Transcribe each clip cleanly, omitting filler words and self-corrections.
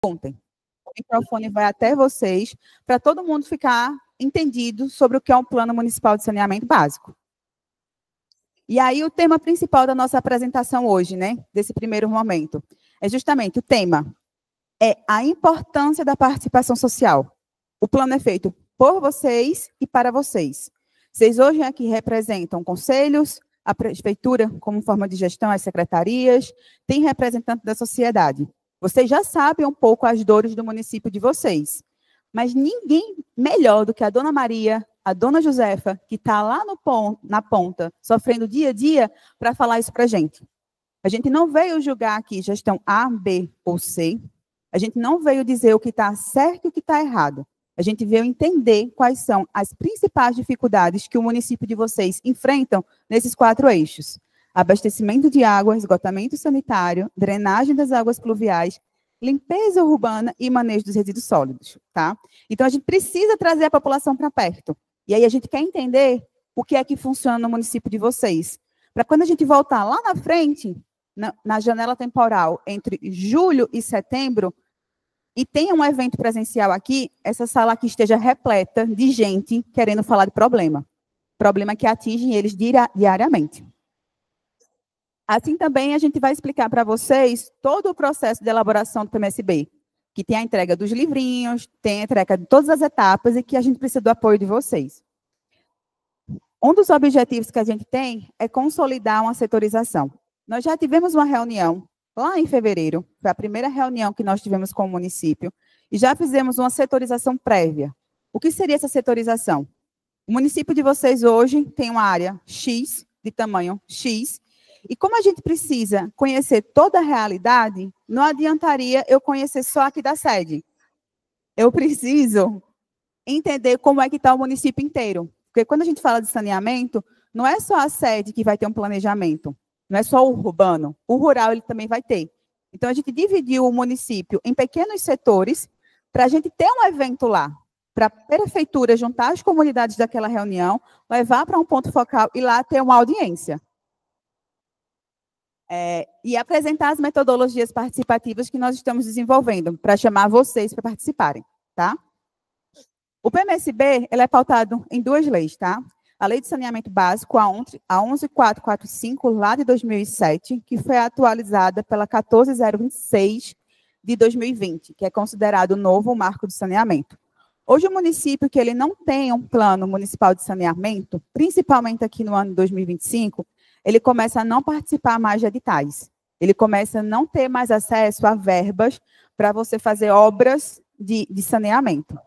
perguntem. O microfone vai até vocês, para todo mundo ficar entendido sobre o que é um plano municipal de saneamento básico. E aí, o tema principal da nossa apresentação hoje, né, desse primeiro momento, é justamente o tema, é a importância da participação social. O plano é feito por vocês e para vocês. Vocês hoje aqui representam conselhos, a prefeitura como forma de gestão, as secretarias, tem representante da sociedade. Vocês já sabem um pouco as dores do município de vocês, mas ninguém melhor do que a dona Maria, a dona Josefa, que está lá na ponta, sofrendo dia a dia, para falar isso para a gente. A gente não veio julgar aqui gestão A, B ou C, a gente não veio dizer o que está certo e o que está errado. A gente veio entender quais são as principais dificuldades que o município de vocês enfrentam nesses 4 eixos. Abastecimento de água, esgotamento sanitário, drenagem das águas pluviais, limpeza urbana e manejo dos resíduos sólidos, tá? Então, a gente precisa trazer a população para perto. E aí, a gente quer entender o que é que funciona no município de vocês. Para quando a gente voltar lá na frente, na janela temporal, entre julho e setembro, e tenha um evento presencial aqui, essa sala aqui esteja repleta de gente querendo falar de problema. Problema que atinge eles diariamente. Assim também a gente vai explicar para vocês todo o processo de elaboração do PMSB, que tem a entrega dos livrinhos, tem a entrega de todas as etapas e que a gente precisa do apoio de vocês. Um dos objetivos que a gente tem é consolidar uma setorização. Nós já tivemos uma reunião lá em fevereiro, foi a primeira reunião que nós tivemos com o município, e já fizemos uma setorização prévia. O que seria essa setorização? O município de vocês hoje tem uma área X, de tamanho X, e como a gente precisa conhecer toda a realidade, não adiantaria eu conhecer só aqui da sede. Eu preciso entender como é que está o município inteiro. Porque quando a gente fala de saneamento, não é só a sede que vai ter um planejamento. Não é só o urbano, o rural ele também vai ter. Então, a gente dividiu o município em pequenos setores para a gente ter um evento lá, para a prefeitura juntar as comunidades daquela reunião, levar para um ponto focal e lá ter uma audiência. E apresentar as metodologias participativas que nós estamos desenvolvendo, para chamar vocês para participarem, tá? O PMSB, ele é pautado em 2 leis, tá? A Lei de Saneamento Básico, a 11.445, lá de 2007, que foi atualizada pela 14.026 de 2020, que é considerado o novo marco de saneamento. Hoje, o município que ele não tem um plano municipal de saneamento, principalmente aqui no ano de 2025, ele começa a não participar mais de editais. Ele começa a não ter mais acesso a verbas para você fazer obras de saneamento.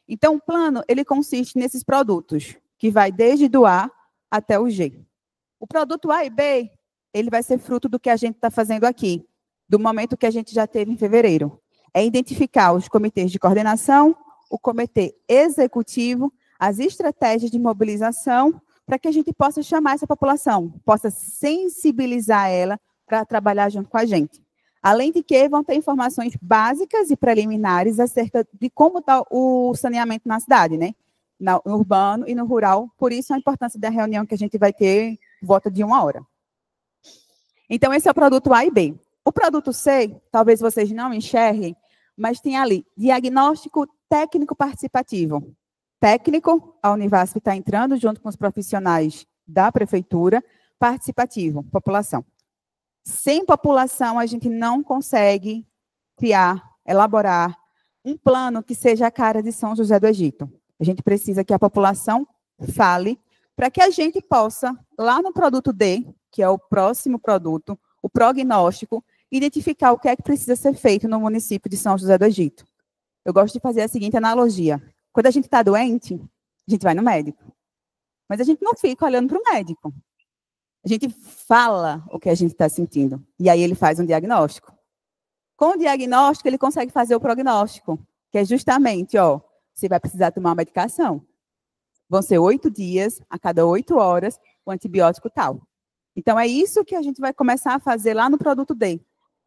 Então, o plano, ele consiste nesses produtos, que vai desde do A até o G. O produto A e B, ele vai ser fruto do que a gente está fazendo aqui, do momento que a gente já teve em fevereiro. É identificar os comitês de coordenação, o comitê executivo, as estratégias de mobilização, para que a gente possa chamar essa população, possa sensibilizar ela para trabalhar junto com a gente. Além de que vão ter informações básicas e preliminares acerca de como está o saneamento na cidade, né? No urbano e no rural, por isso a importância da reunião que a gente vai ter, volta de 1 hora. Então, esse é o produto A e B. O produto C, talvez vocês não enxerguem, mas tem ali, diagnóstico técnico participativo. Técnico, a Univasf está entrando junto com os profissionais da prefeitura, participativo, população. Sem população, a gente não consegue criar, elaborar um plano que seja a cara de São José do Egito. A gente precisa que a população fale para que a gente possa, lá no produto D, que é o próximo produto, o prognóstico, identificar o que é que precisa ser feito no município de São José do Egito. Eu gosto de fazer a seguinte analogia. Quando a gente está doente, a gente vai no médico. Mas a gente não fica olhando para o médico. A gente fala o que a gente está sentindo. E aí ele faz um diagnóstico. Com o diagnóstico, ele consegue fazer o prognóstico, que é justamente, ó, você vai precisar tomar uma medicação. Vão ser 8 dias, a cada 8 horas, o antibiótico tal. Então, é isso que a gente vai começar a fazer lá no produto D.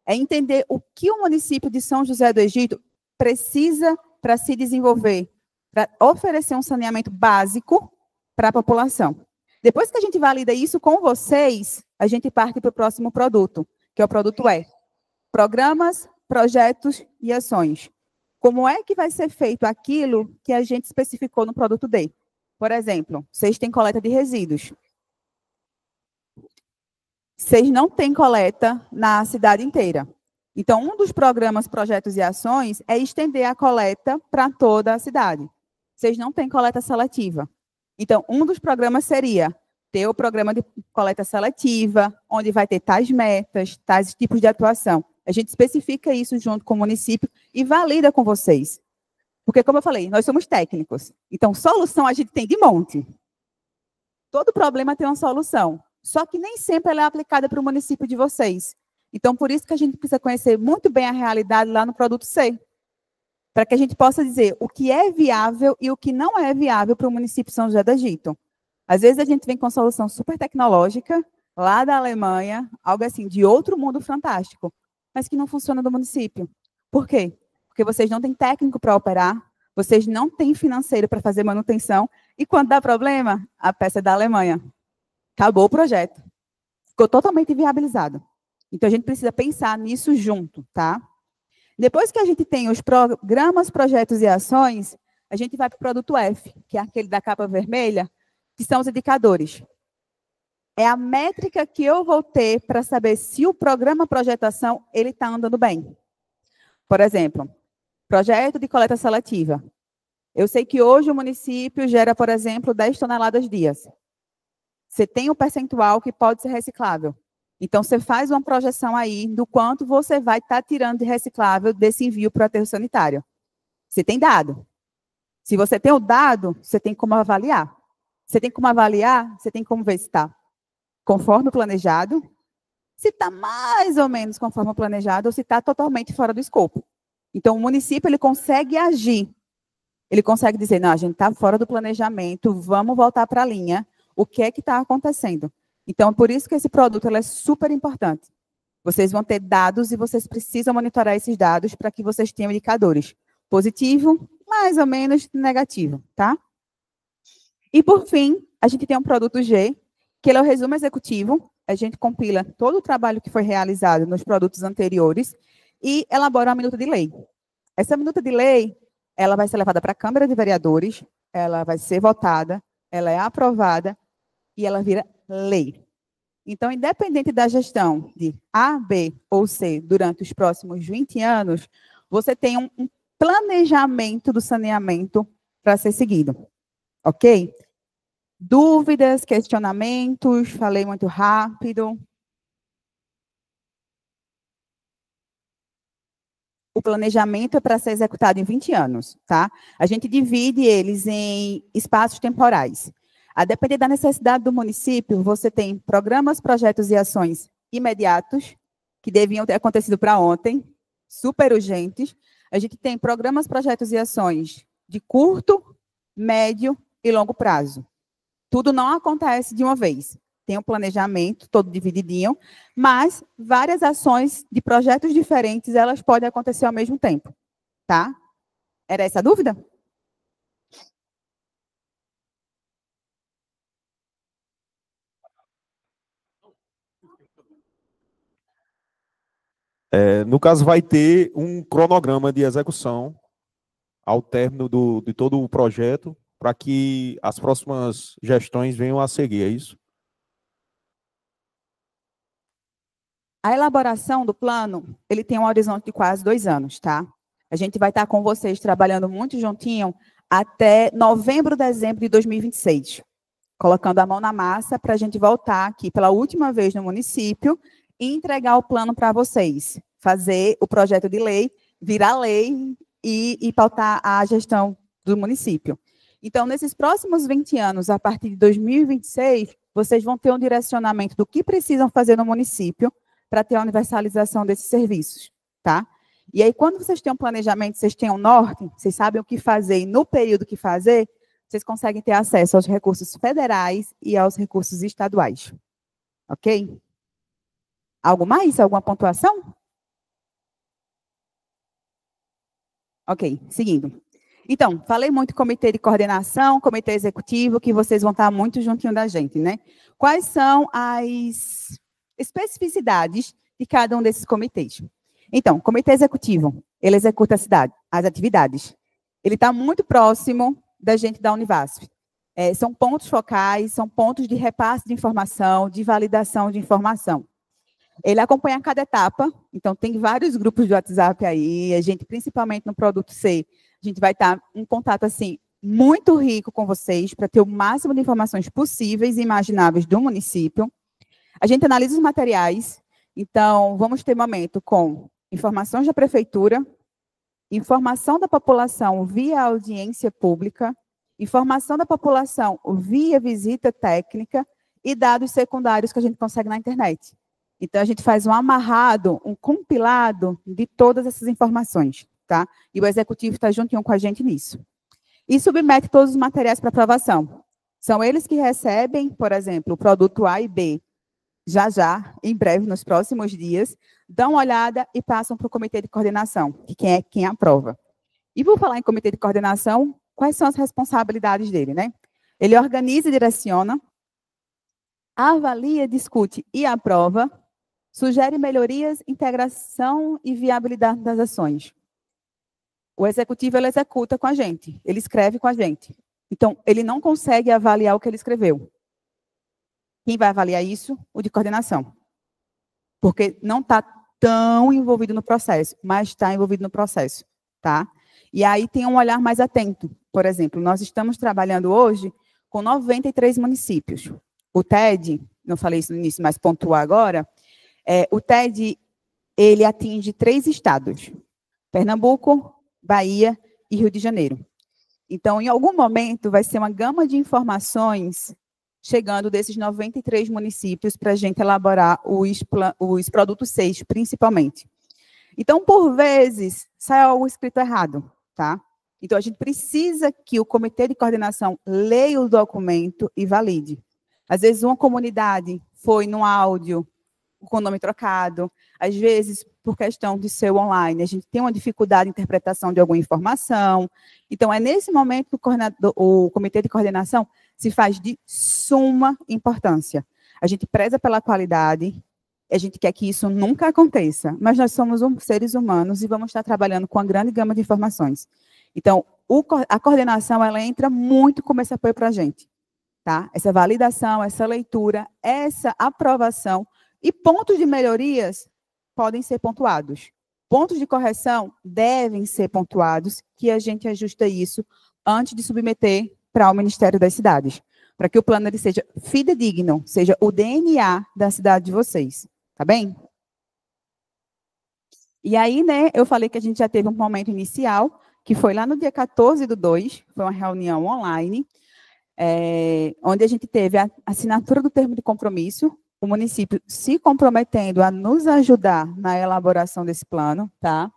É entender o que o município de São José do Egito precisa para se desenvolver, para oferecer um saneamento básico para a população. Depois que a gente valida isso com vocês, a gente parte para o próximo produto, que é o produto E. Programas projetos e ações. Como é que vai ser feito aquilo que a gente especificou no produto D? Por exemplo, vocês têm coleta de resíduos. Vocês não têm coleta na cidade inteira. Então, um dos programas, projetos e ações é estender a coleta para toda a cidade. Vocês não têm coleta seletiva. Então, um dos programas seria ter o programa de coleta seletiva, onde vai ter tais metas, tais tipos de atuação. A gente especifica isso junto com o município e valida com vocês. Porque, como eu falei, nós somos técnicos. Então, solução a gente tem de monte. Todo problema tem uma solução. Só que nem sempre ela é aplicada para o município de vocês. Então, por isso que a gente precisa conhecer muito bem a realidade lá no produto C. Para que a gente possa dizer o que é viável e o que não é viável para o município de São José do Egito. Às vezes a gente vem com solução super tecnológica, lá da Alemanha, algo assim, de outro mundo fantástico, mas que não funciona no município. Por quê? Porque vocês não têm técnico para operar, vocês não têm financeiro para fazer manutenção, e quando dá problema, a peça é da Alemanha. Acabou o projeto. Ficou totalmente inviabilizado. Então, a gente precisa pensar nisso junto, tá? Depois que a gente tem os programas, projetos e ações, a gente vai para o produto F, que é aquele da capa vermelha, que são os indicadores. É a métrica que eu vou ter para saber se o programa projetação ele está andando bem. Por exemplo, projeto de coleta seletiva. Eu sei que hoje o município gera, por exemplo, 10 toneladas dia. Você tem um percentual que pode ser reciclável. Então, você faz uma projeção aí do quanto você vai estar tirando de reciclável desse envio para o aterro sanitário. Você tem dado. Se você tem o dado, você tem como avaliar. Você tem como avaliar, você tem como ver se está conforme o planejado, se está mais ou menos conforme o planejado, ou se está totalmente fora do escopo. Então, o município ele consegue agir. Ele consegue dizer, não, a gente está fora do planejamento, vamos voltar para a linha. O que é que está acontecendo? Então, por isso que esse produto ele é super importante. Vocês vão ter dados e vocês precisam monitorar esses dados para que vocês tenham indicadores. Positivo, mais ou menos negativo, tá? E, por fim, a gente tem um produto G, que ele é o resumo executivo. A gente compila todo o trabalho que foi realizado nos produtos anteriores e elabora uma minuta de lei. Essa minuta de lei, ela vai ser levada para a Câmara de Vereadores, ela vai ser votada, ela é aprovada e ela vira lei. Então, independente da gestão de A, B ou C durante os próximos 20 anos, você tem um planejamento do saneamento para ser seguido. Ok? Dúvidas, questionamentos, falei muito rápido. O planejamento é para ser executado em 20 anos, tá? A gente divide eles em espaços temporais. A depender da necessidade do município, você tem programas, projetos e ações imediatos, que deviam ter acontecido para ontem, super urgentes. A gente tem programas, projetos e ações de curto, médio e longo prazo. Tudo não acontece de uma vez. Tem um planejamento todo divididinho, mas várias ações de projetos diferentes, elas podem acontecer ao mesmo tempo, tá? Era essa a dúvida? No caso, vai ter um cronograma de execução ao término de todo o projeto, para que as próximas gestões venham a seguir, é isso? A elaboração do plano, ele tem um horizonte de quase 2 anos, tá? A gente vai estar com vocês trabalhando muito juntinho até novembro, dezembro de 2026, colocando a mão na massa para a gente voltar aqui pela última vez no município e entregar o plano para vocês, fazer o projeto de lei, virar lei e pautar a gestão do município. Então, nesses próximos 20 anos, a partir de 2026, vocês vão ter um direcionamento do que precisam fazer no município para ter a universalização desses serviços, tá? E aí, quando vocês têm um planejamento, vocês têm um norte, vocês sabem o que fazer e no período que fazer, vocês conseguem ter acesso aos recursos federais e aos recursos estaduais. Ok? Algo mais? Alguma pontuação? Ok, seguindo. Então, falei muito comitê de coordenação, comitê executivo, que vocês vão estar muito juntinho da gente, né? Quais são as especificidades de cada um desses comitês? Então, o comitê executivo, ele executa as atividades. Ele está muito próximo da gente da Univasf. São pontos focais, são pontos de repasse de informação, de validação de informação. Ele acompanha cada etapa, então tem vários grupos de WhatsApp aí, a gente, principalmente no produto C, a gente vai estar em contato, assim, muito rico com vocês, para ter o máximo de informações possíveis e imagináveis do município. A gente analisa os materiais, então vamos ter momento com informações da prefeitura, informação da população via audiência pública, informação da população via visita técnica e dados secundários que a gente consegue na internet. Então, a gente faz um amarrado, um compilado de todas essas informações, tá? E o executivo está juntinho com a gente nisso. E submete todos os materiais para aprovação. São eles que recebem, por exemplo, o produto A e B, já, em breve, nos próximos dias, dão uma olhada e passam para o comitê de coordenação, que é quem aprova. E vou falar em comitê de coordenação, quais são as responsabilidades dele, né? Ele organiza e direciona, avalia, discute e aprova, sugere melhorias, integração e viabilidade das ações. O executivo, ele executa com a gente, ele escreve com a gente. Então, ele não consegue avaliar o que ele escreveu. Quem vai avaliar isso? O de coordenação. Porque não está tão envolvido no processo, mas está envolvido no processo, tá? E aí tem um olhar mais atento. Por exemplo, nós estamos trabalhando hoje com 93 municípios. O TED, não falei isso no início, mas pontuar agora, o TED, ele atinge 3 estados, Pernambuco, Bahia e Rio de Janeiro. Então, em algum momento, vai ser uma gama de informações chegando desses 93 municípios para a gente elaborar os produtos 6, principalmente. Então, por vezes, sai algo escrito errado, tá? Então, a gente precisa que o comitê de coordenação leia o documento e valide. Às vezes, uma comunidade foi no áudio com o nome trocado, às vezes, por questão de ser online, a gente tem uma dificuldade de interpretação de alguma informação. Então, é nesse momento que o comitê de coordenação se faz de suma importância. A gente preza pela qualidade, a gente quer que isso nunca aconteça, mas nós somos seres humanos e vamos estar trabalhando com uma grande gama de informações. Então, a coordenação, ela entra muito como esse apoio para a gente, tá? Essa validação, essa leitura, essa aprovação e pontos de melhorias podem ser pontuados. Pontos de correção devem ser pontuados, que a gente ajusta isso antes de submeter para o Ministério das Cidades, para que o plano ele seja fidedigno, seja o DNA da cidade de vocês, tá bem? E aí, né, eu falei que a gente já teve um momento inicial, que foi lá no dia 14/2, foi uma reunião online, onde a gente teve a assinatura do termo de compromisso, o município se comprometendo a nos ajudar na elaboração desse plano, tá?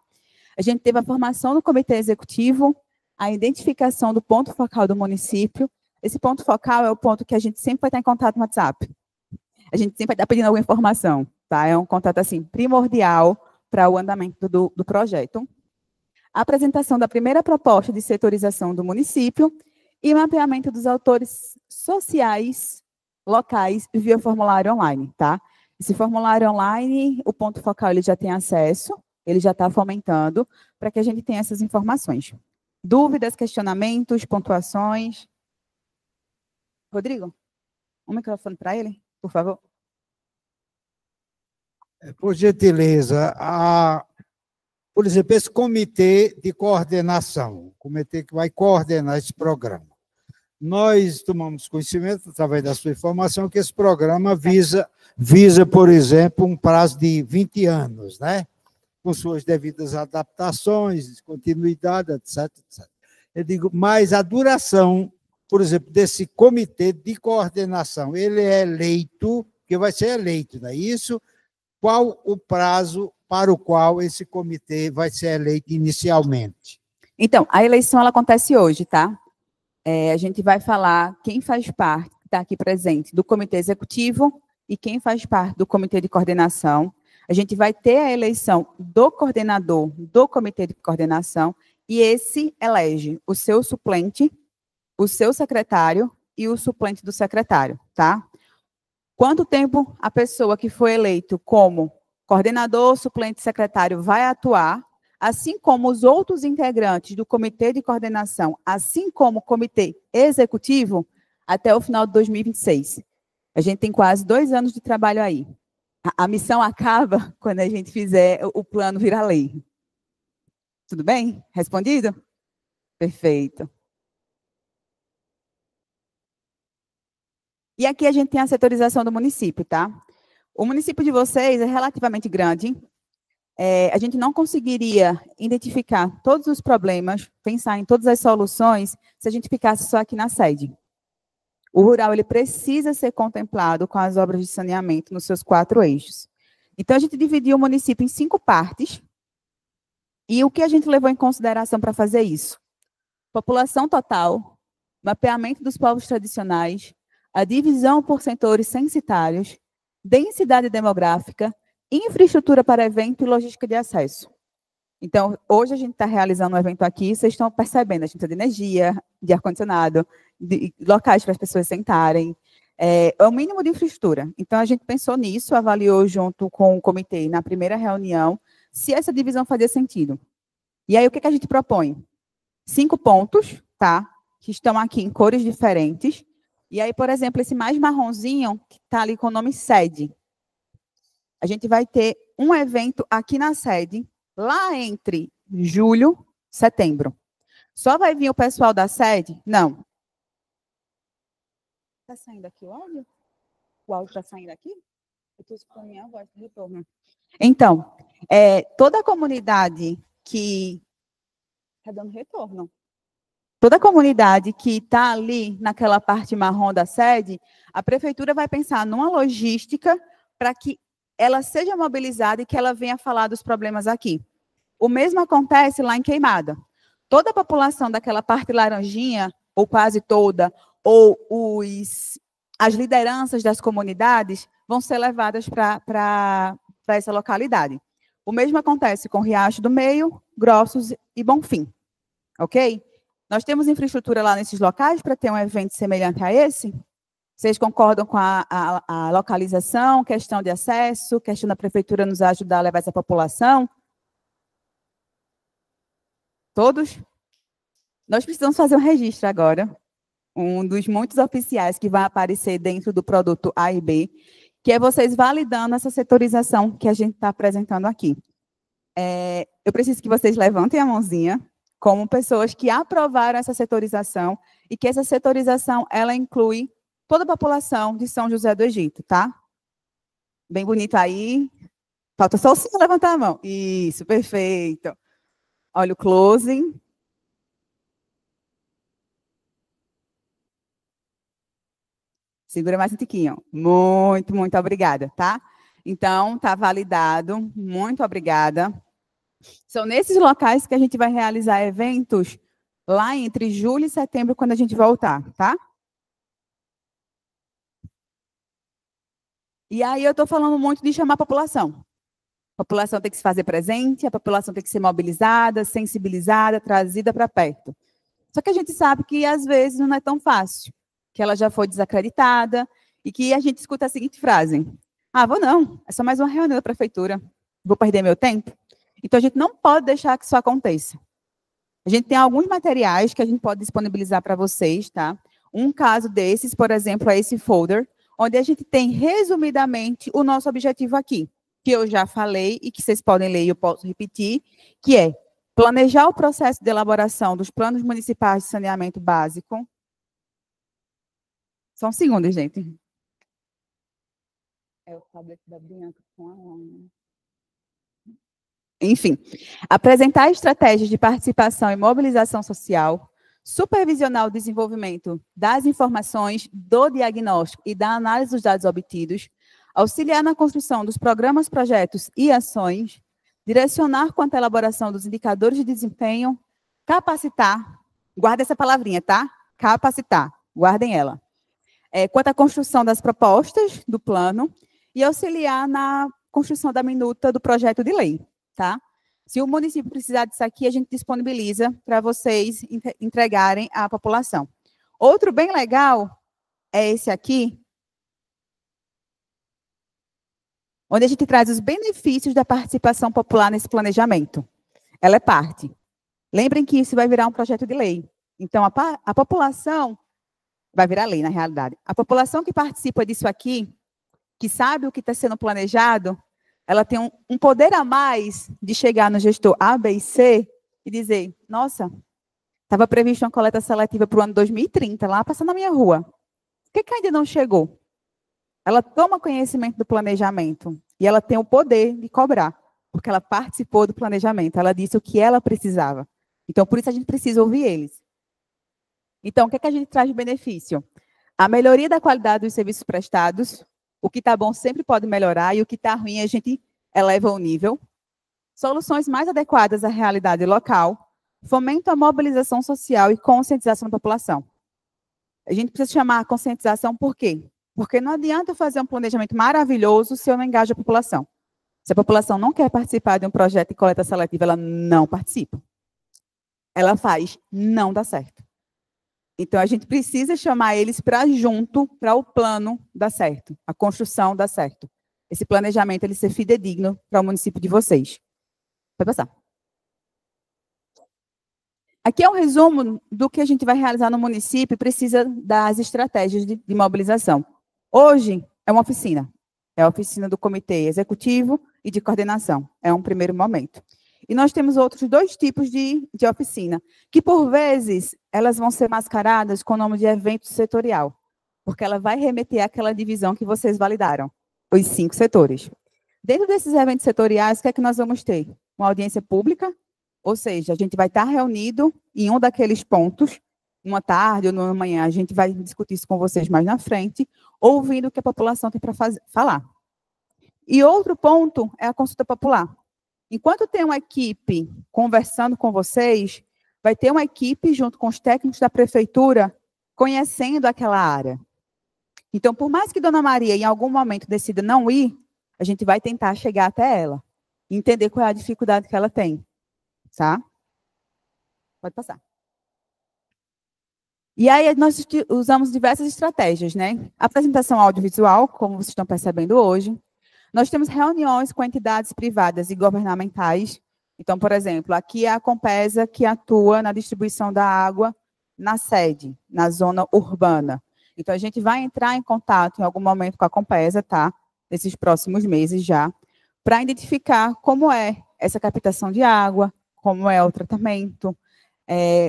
A gente teve a formação do comitê executivo, a identificação do ponto focal do município. Esse ponto focal é o ponto que a gente sempre vai estar em contato no WhatsApp. A gente sempre vai estar pedindo alguma informação, tá? É um contato, assim, primordial para o andamento do projeto. A apresentação da primeira proposta de setorização do município e mapeamento dos autores sociais locais via formulário online, tá? Esse formulário online, o ponto focal ele já tem acesso, ele já está fomentando para que a gente tenha essas informações. Dúvidas, questionamentos, pontuações? Rodrigo, um microfone para ele, por favor. Por gentileza, por exemplo, esse comitê de coordenação, o comitê que vai coordenar esse programa. Nós tomamos conhecimento, através da sua informação, que esse programa visa, por exemplo, um prazo de 20 anos, né? Com suas devidas adaptações, continuidade, etc, etc. Eu digo, mas a duração, por exemplo, desse comitê de coordenação, ele é eleito, que vai ser eleito, não é isso? Qual o prazo para o qual esse comitê vai ser eleito inicialmente? Então, a eleição ela acontece hoje, tá? A gente vai falar quem faz parte, que está aqui presente, do comitê executivo e quem faz parte do comitê de coordenação. A gente vai ter a eleição do coordenador do comitê de coordenação e esse elege o seu suplente, o seu secretário e o suplente do secretário, tá? Quanto tempo a pessoa que foi eleito como Coordenador, suplente e secretário vai atuar, assim como os outros integrantes do comitê de coordenação, assim como o comitê executivo, até o final de 2026. A gente tem quase 2 anos de trabalho aí. A missão acaba quando a gente fizer o plano virar lei. Tudo bem? Respondido? Perfeito. E aqui a gente tem a setorização do município, tá? O município de vocês é relativamente grande. A gente não conseguiria identificar todos os problemas, pensar em todas as soluções, se a gente ficasse só aqui na sede. O rural, ele precisa ser contemplado com as obras de saneamento nos seus 4 eixos. Então, a gente dividiu o município em 5 partes. E o que a gente levou em consideração para fazer isso? População total, mapeamento dos povos tradicionais, a divisão por setores censitários, densidade demográfica, infraestrutura para evento e logística de acesso. Então, hoje a gente está realizando um evento aqui, vocês estão percebendo, a gente precisa de energia, de ar-condicionado, de locais para as pessoas sentarem, é o mínimo de infraestrutura. Então, a gente pensou nisso, avaliou junto com o comitê na primeira reunião, se essa divisão fazia sentido. E aí, o que a gente propõe? 5 pontos, tá? Que estão aqui em cores diferentes. E aí, por exemplo, esse mais marronzinho, que está ali com o nome sede. A gente vai ter um evento aqui na sede, lá entre julho e setembro. Só vai vir o pessoal da sede? Não. Está saindo aqui o áudio? O áudio está saindo aqui? Eu estou escutando minha voz de retorno. Então, toda a comunidade que... Está dando retorno. Toda a comunidade que está ali naquela parte marrom da sede, a prefeitura vai pensar numa logística para que ela seja mobilizada e que ela venha falar dos problemas aqui. O mesmo acontece lá em Queimada. Toda a população daquela parte laranjinha, ou quase toda, ou as lideranças das comunidades vão ser levadas para essa localidade. O mesmo acontece com Riacho do Meio, Grossos e Bonfim. Ok? Nós temos infraestrutura lá nesses locais para ter um evento semelhante a esse? Vocês concordam com a localização, questão de acesso, questão da prefeitura nos ajudar a levar essa população? Todos? Nós precisamos fazer um registro agora, um dos muitos oficiais que vai aparecer dentro do produto A e B, que é vocês validando essa setorização que a gente está apresentando aqui. Eu preciso que vocês levantem a mãozinha, como pessoas que aprovaram essa setorização, e que essa setorização, ela inclui toda a população de São José do Egito, tá? Bem bonito aí. Falta só o senhor levantar a mão. Isso, perfeito. Olha o closing. Segura mais um tiquinho. Muito, muito obrigada, tá? Então, tá validado. Muito obrigada. São nesses locais que a gente vai realizar eventos lá entre julho e setembro, quando a gente voltar, tá? E aí eu estou falando muito de chamar a população. A população tem que se fazer presente, a população tem que ser mobilizada, sensibilizada, trazida para perto. Só que a gente sabe que, às vezes, não é tão fácil, que ela já foi desacreditada e que a gente escuta a seguinte frase: ah, vou não, é só mais uma reunião da prefeitura, vou perder meu tempo. Então, a gente não pode deixar que isso aconteça. A gente tem alguns materiais que a gente pode disponibilizar para vocês, tá? Um caso desses, por exemplo, é esse folder, onde a gente tem, resumidamente, o nosso objetivo aqui, que eu já falei e que vocês podem ler e eu posso repetir, que é planejar o processo de elaboração dos planos municipais de saneamento básico. Só um segundo, gente. É o tablet da Bianca com a Ana. Enfim, apresentar estratégias de participação e mobilização social, supervisionar o desenvolvimento das informações, do diagnóstico e da análise dos dados obtidos, auxiliar na construção dos programas, projetos e ações, direcionar quanto à elaboração dos indicadores de desempenho, capacitar, guarda essa palavrinha, tá? Capacitar, guardem ela. Quanto à construção das propostas do plano e auxiliar na construção da minuta do projeto de lei. Tá? Se o município precisar disso aqui, a gente disponibiliza para vocês entregarem à população. Outro bem legal é esse aqui, onde a gente traz os benefícios da participação popular nesse planejamento. Ela é parte. Lembrem que isso vai virar um projeto de lei. Então, a população vai virar lei, na realidade. A população que participa disso aqui, que sabe o que está sendo planejado, ela tem um poder a mais de chegar no gestor A, B e C e dizer, nossa, estava previsto uma coleta seletiva para o ano 2030, lá passando na minha rua. Por que ainda não chegou? Ela toma conhecimento do planejamento e ela tem o poder de cobrar, porque ela participou do planejamento, ela disse o que ela precisava. Então, por isso a gente precisa ouvir eles. Então, o que a gente traz de benefício? A melhoria da qualidade dos serviços prestados, o que está bom sempre pode melhorar e o que está ruim a gente eleva o nível. Soluções mais adequadas à realidade local, fomento à mobilização social e conscientização da população. A gente precisa chamar a conscientização por quê? Porque não adianta eu fazer um planejamento maravilhoso se eu não engajo a população. Se a população não quer participar de um projeto de coleta seletiva, ela não participa. Ela faz, não dá certo. Então, a gente precisa chamar eles para junto, para o plano dar certo, a construção dar certo. Esse planejamento, ele ser fidedigno para o município de vocês. Pode passar. Aqui é um resumo do que a gente vai realizar no município e precisa das estratégias de mobilização. Hoje, é uma oficina. É a oficina do comitê executivo e de coordenação. É um primeiro momento. E nós temos outros dois tipos de oficina, que, por vezes, elas vão ser mascaradas com o nome de evento setorial, porque ela vai remeter àquela divisão que vocês validaram, os 5 setores. Dentro desses eventos setoriais, o que é que nós vamos ter? Uma audiência pública, ou seja, a gente vai estar reunido em um daqueles pontos, numa tarde ou numa manhã, a gente vai discutir isso com vocês mais na frente, ouvindo o que a população tem para falar. E outro ponto é a consulta popular. Enquanto tem uma equipe conversando com vocês, vai ter uma equipe junto com os técnicos da prefeitura conhecendo aquela área. Então, por mais que Dona Maria em algum momento decida não ir, a gente vai tentar chegar até ela, entender qual é a dificuldade que ela tem, tá? Pode passar. E aí nós usamos diversas estratégias, né? Apresentação audiovisual, como vocês estão percebendo hoje. Nós temos reuniões com entidades privadas e governamentais. Então, por exemplo, aqui é a Compesa que atua na distribuição da água na sede, na zona urbana. Então, a gente vai entrar em contato em algum momento com a Compesa, tá? Nesses próximos meses já, para identificar como é essa captação de água, como é o tratamento,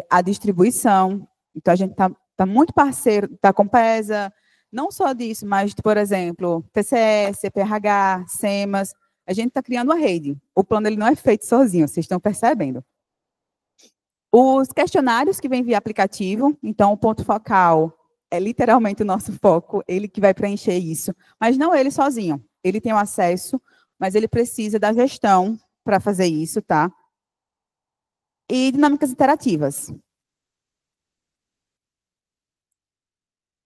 a distribuição. Então, a gente está muito parceiro da Compesa. Não só disso, mas, por exemplo, TCE, CPRH, SEMAS, a gente está criando uma rede. O plano ele não é feito sozinho, vocês estão percebendo. Os questionários que vêm via aplicativo, então o ponto focal é literalmente o nosso foco, ele que vai preencher isso, mas não ele sozinho. Ele tem o acesso, mas ele precisa da gestão para fazer isso, tá? E dinâmicas interativas.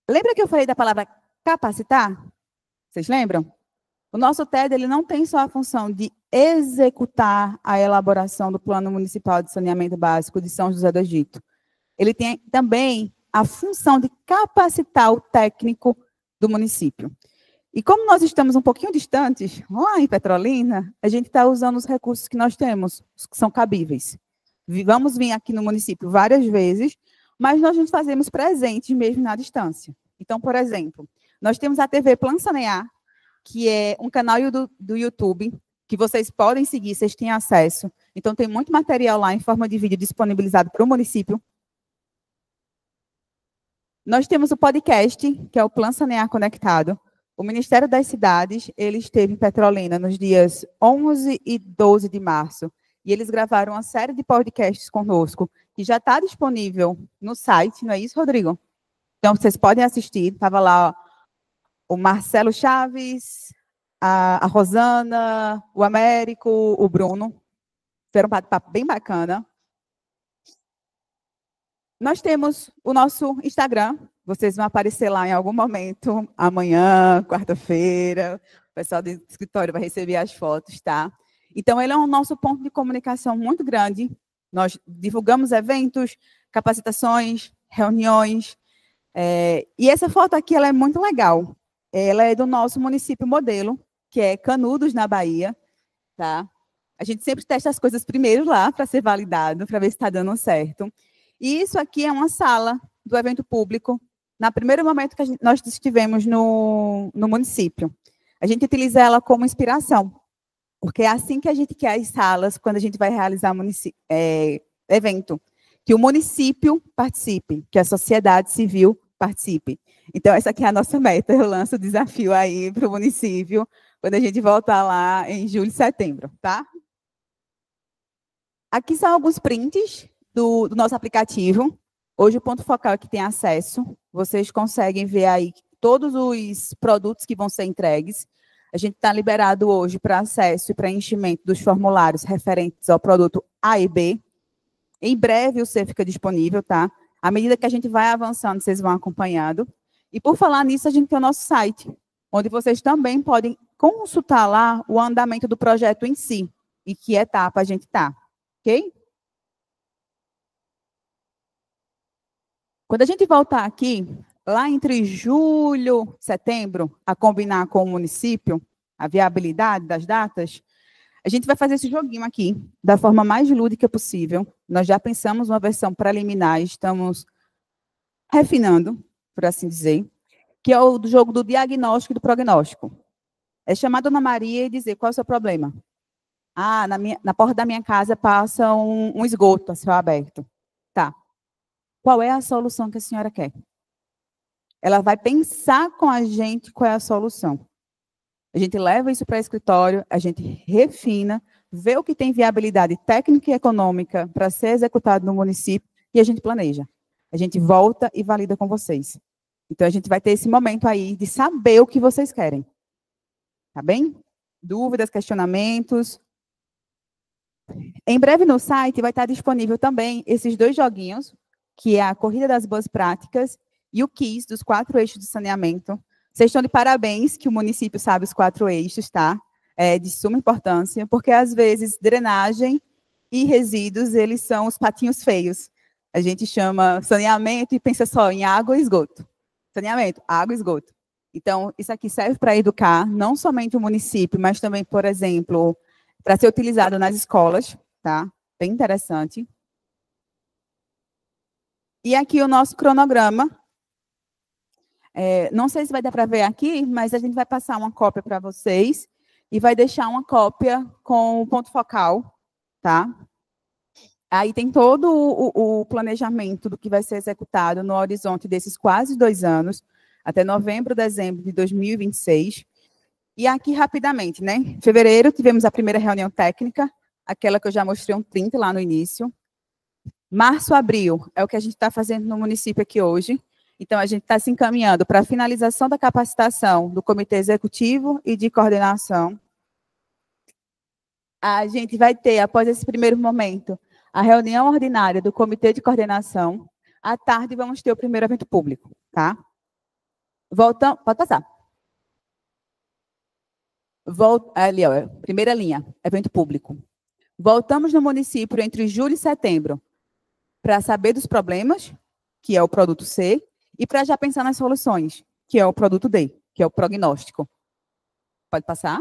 Lembra que eu falei da palavra capacitar? Vocês lembram? O nosso TED ele não tem só a função de executar a elaboração do Plano Municipal de Saneamento Básico de São José do Egito. Ele tem também a função de capacitar o técnico do município. E como nós estamos um pouquinho distantes, lá em Petrolina, a gente está usando os recursos que nós temos, os que são cabíveis. Vamos vir aqui no município várias vezes, mas nós nos fazemos presentes mesmo na distância. Então, por exemplo, nós temos a TV Plan Sanear, que é um canal do YouTube, que vocês podem seguir, vocês têm acesso. Então, tem muito material lá em forma de vídeo disponibilizado para o município. Nós temos o podcast, que é o Plan Sanear Conectado. O Ministério das Cidades, ele esteve em Petrolina nos dias 11 e 12 de março, e eles gravaram uma série de podcasts conosco, que já está disponível no site, não é isso, Rodrigo? Então, vocês podem assistir. Estava lá o Marcelo Chaves, a Rosana, o Américo, o Bruno. Foi um bate-papo bem bacana. Nós temos o nosso Instagram. Vocês vão aparecer lá em algum momento, amanhã, quarta-feira. O pessoal do escritório vai receber as fotos, tá? Então, ele é o nosso ponto de comunicação muito grande. Nós divulgamos eventos, capacitações, reuniões. E essa foto aqui ela é muito legal. Ela é do nosso município modelo, que é Canudos, na Bahia, tá? A gente sempre testa as coisas primeiro lá, para ser validado, para ver se está dando certo. E isso aqui é uma sala do evento público, no primeiro momento que nós estivemos no município. A gente utiliza ela como inspiração, porque é assim que a gente quer as salas, quando a gente vai realizar evento. Que o município participe, que a sociedade civil participe. Então, essa aqui é a nossa meta. Eu lanço o desafio aí para o município, quando a gente voltar lá em julho e setembro, tá? Aqui são alguns prints do nosso aplicativo. Hoje, o ponto focal é que tem acesso. Vocês conseguem ver aí todos os produtos que vão ser entregues. A gente está liberado hoje para acesso e preenchimento dos formulários referentes ao produto A e B. Em breve, o C fica disponível, tá? À medida que a gente vai avançando, vocês vão acompanhando. E, por falar nisso, a gente tem o nosso site, onde vocês também podem consultar lá o andamento do projeto em si e que etapa a gente está, ok? Quando a gente voltar aqui, lá entre julho e setembro, a combinar com o município, a viabilidade das datas, a gente vai fazer esse joguinho aqui, da forma mais lúdica possível. Nós já pensamos uma versão preliminar, estamos refinando, por assim dizer, que é o jogo do diagnóstico e do prognóstico. É chamar a Dona Maria e dizer qual é o seu problema. Ah, na porta da minha casa passa um esgoto a céu aberto. Tá. Qual é a solução que a senhora quer? Ela vai pensar com a gente qual é a solução. A gente leva isso para o escritório, a gente refina, vê o que tem viabilidade técnica e econômica para ser executado no município e a gente planeja. A gente volta e valida com vocês. Então, a gente vai ter esse momento aí de saber o que vocês querem. Tá bem? Dúvidas, questionamentos. Em breve no site vai estar disponível também esses dois joguinhos, que é a Corrida das Boas Práticas e o quiz dos 4 eixos de saneamento. Vocês estão de parabéns que o município sabe os 4 eixos, tá? É de suma importância, porque às vezes drenagem e resíduos, eles são os patinhos feios. A gente chama saneamento e pensa só em água e esgoto. Saneamento, água e esgoto. Então, isso aqui serve para educar não somente o município, mas também, por exemplo, para ser utilizado nas escolas, tá? Bem interessante. E aqui o nosso cronograma. Não sei se vai dar para ver aqui, mas a gente vai passar uma cópia para vocês e vai deixar uma cópia com o ponto focal, tá? Aí tem todo o planejamento do que vai ser executado no horizonte desses quase 2 anos, até novembro, dezembro de 2026. E aqui, rapidamente, né? Em fevereiro, tivemos a primeira reunião técnica, aquela que eu já mostrei um print lá no início. Março, abril, é o que a gente está fazendo no município aqui hoje. Então, a gente está se encaminhando para a finalização da capacitação do Comitê Executivo e de Coordenação. A gente vai ter, após esse primeiro momento, a reunião ordinária do Comitê de Coordenação. À tarde, vamos ter o primeiro evento público, tá? Voltamos, pode passar. Ali, ó, primeira linha, evento público. Voltamos no município entre julho e setembro para saber dos problemas, que é o produto C, e para já pensar nas soluções, que é o produto D, que é o prognóstico. Pode passar?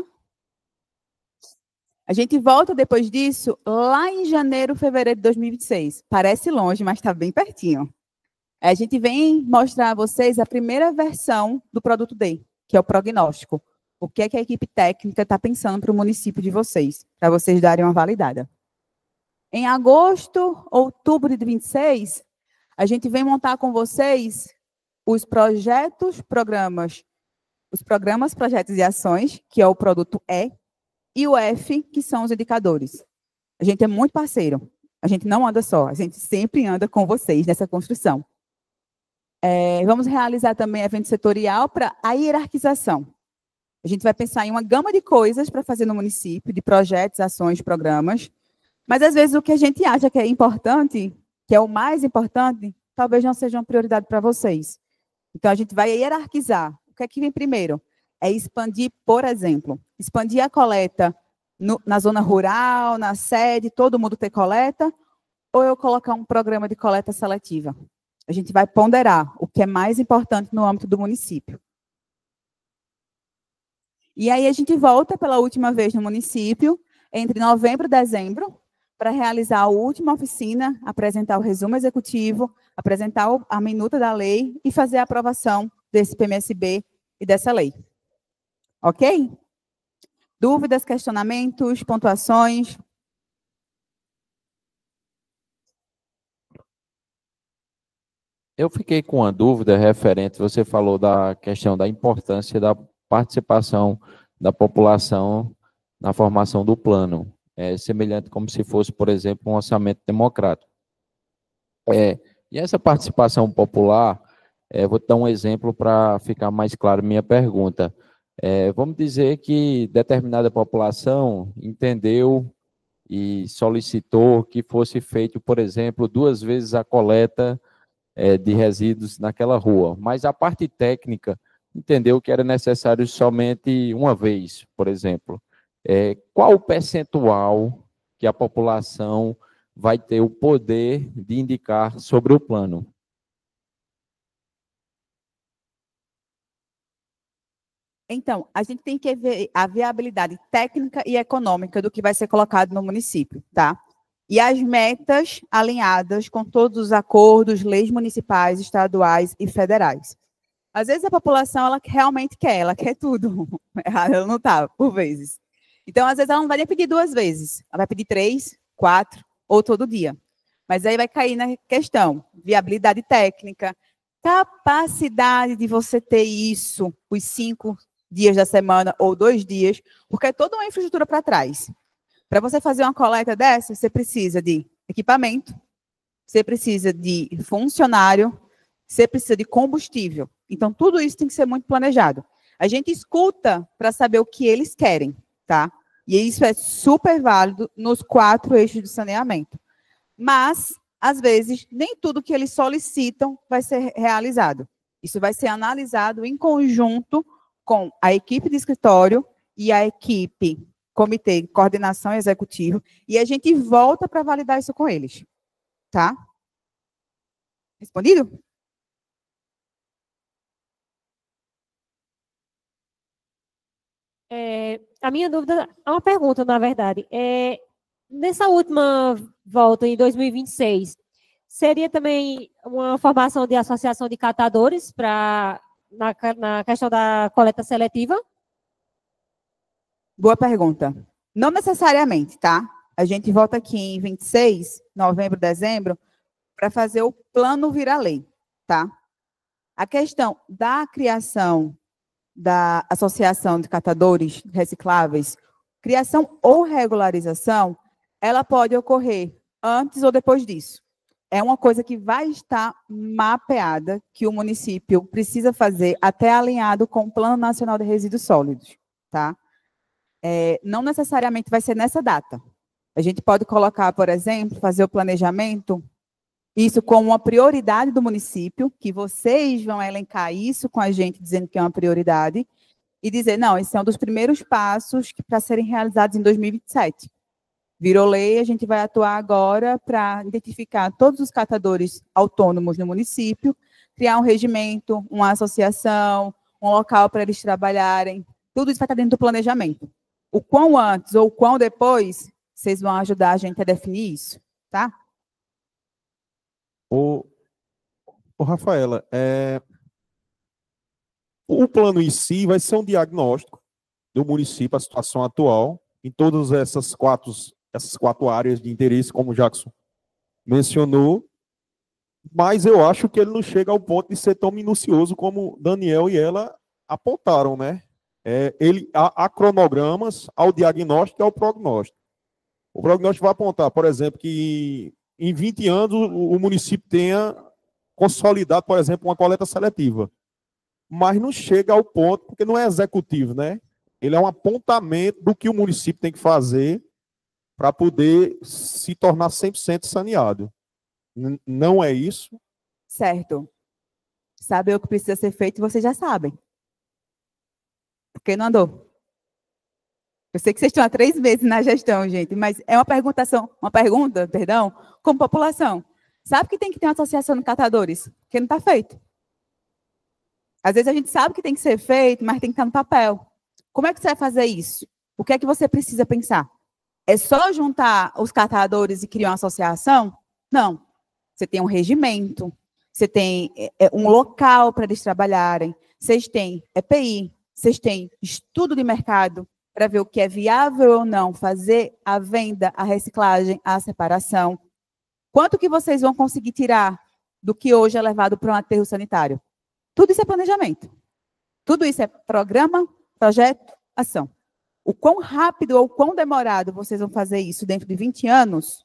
A gente volta depois disso lá em janeiro, fevereiro de 2026. Parece longe, mas está bem pertinho. A gente vem mostrar a vocês a primeira versão do produto D, que é o prognóstico. O que é que a equipe técnica está pensando para o município de vocês, para vocês darem uma validada. Em agosto, outubro de 2026, a gente vem montar com vocês os programas, projetos e ações, que é o produto E, e o F, que são os indicadores. A gente é muito parceiro. A gente não anda só, a gente sempre anda com vocês nessa construção. Vamos realizar também evento setorial para a hierarquização. A gente vai pensar em uma gama de coisas para fazer no município, de projetos, ações, programas. Mas, às vezes, o que a gente acha que é importante, que é o mais importante, talvez não seja uma prioridade para vocês. Então, a gente vai hierarquizar. O que é que vem primeiro? É expandir, por exemplo, expandir a coleta na zona rural, na sede, todo mundo ter coleta, ou eu colocar um programa de coleta seletiva. A gente vai ponderar o que é mais importante no âmbito do município. E aí a gente volta pela última vez no município, entre novembro e dezembro, para realizar a última oficina, apresentar o resumo executivo, apresentar a minuta da lei e fazer a aprovação desse PMSB e dessa lei. Ok? Dúvidas, questionamentos, pontuações? Eu fiquei com uma dúvida referente, você falou da questão da importância da participação da população na formação do plano. É semelhante como se fosse, por exemplo, um orçamento democrático. E essa participação popular, vou te dar um exemplo para ficar mais claro minha pergunta. Vamos dizer que determinada população entendeu e solicitou que fosse feito, por exemplo, 2 vezes a coleta de resíduos naquela rua, mas a parte técnica entendeu que era necessário somente uma vez, por exemplo. Qual o percentual que a população vai ter o poder de indicar sobre o plano? Então, a gente tem que ver a viabilidade técnica e econômica do que vai ser colocado no município, tá? E as metas alinhadas com todos os acordos, leis municipais, estaduais e federais. Às vezes a população, ela realmente quer, ela quer tudo. Ela não está, por vezes. Então, às vezes, ela não vai nem pedir 2 vezes. Ela vai pedir 3, 4 ou todo dia. Mas aí vai cair na questão, viabilidade técnica, capacidade de você ter isso os 5 dias da semana ou 2 dias, porque é toda uma infraestrutura para trás. Para você fazer uma coleta dessa, você precisa de equipamento, você precisa de funcionário, você precisa de combustível. Então, tudo isso tem que ser muito planejado. A gente escuta para saber o que eles querem, tá? E isso é super válido nos 4 eixos de saneamento. Mas, às vezes, nem tudo que eles solicitam vai ser realizado. Isso vai ser analisado em conjunto com a equipe de escritório e a equipe comitê de coordenação executivo, e a gente volta para validar isso com eles. Tá? Respondido? A minha dúvida é uma pergunta, na verdade. Nessa última volta, em 2026, seria também uma formação de associação de catadores na questão da coleta seletiva? Boa pergunta. Não necessariamente, tá? A gente volta aqui em 26, novembro, dezembro, para fazer o plano virar lei, tá? A questão da criação da Associação de Catadores Recicláveis, criação ou regularização, ela pode ocorrer antes ou depois disso. É uma coisa que vai estar mapeada, que o município precisa fazer até alinhado com o Plano Nacional de Resíduos Sólidos, tá? Não necessariamente vai ser nessa data. A gente pode colocar, por exemplo, fazer o planejamento, isso como uma prioridade do município, que vocês vão elencar isso com a gente, dizendo que é uma prioridade, e dizer, não, esse é um dos primeiros passos para serem realizados em 2027. Virou lei, a gente vai atuar agora para identificar todos os catadores autônomos no município, criar um regimento, uma associação, um local para eles trabalharem, tudo isso vai estar dentro do planejamento. O quão antes ou o quão depois, vocês vão ajudar a gente a definir isso, tá? Ô, Rafaela, o plano em si vai ser um diagnóstico do município, a situação atual, em todas essas quatro áreas de interesse, como o Jackson mencionou, mas eu acho que ele não chega ao ponto de ser tão minucioso como Daniel e ela apontaram, né? Há cronogramas ao diagnóstico e ao prognóstico. O prognóstico vai apontar, por exemplo, que em 20 anos o município tenha consolidado, por exemplo, uma coleta seletiva. Mas não chega ao ponto, porque não é executivo, né? Ele é um apontamento do que o município tem que fazer para poder se tornar 100% saneado. Não é isso? Certo. Saber o que precisa ser feito, vocês já sabem. Por que não andou? Eu sei que vocês estão há 3 meses na gestão, gente, mas é uma pergunta, como população. Sabe que tem que ter uma associação de catadores? Porque não está feito. Às vezes a gente sabe que tem que ser feito, mas tem que estar no papel. Como é que você vai fazer isso? O que é que você precisa pensar? É só juntar os catadores e criar uma associação? Não. Você tem um regimento, você tem um local para eles trabalharem, vocês têm EPI, vocês têm estudo de mercado para ver o que é viável ou não, fazer a venda, a reciclagem, a separação. Quanto que vocês vão conseguir tirar do que hoje é levado para um aterro sanitário? Tudo isso é planejamento. Tudo isso é programa, projeto, ação. O quão rápido ou quão demorado vocês vão fazer isso dentro de 20 anos,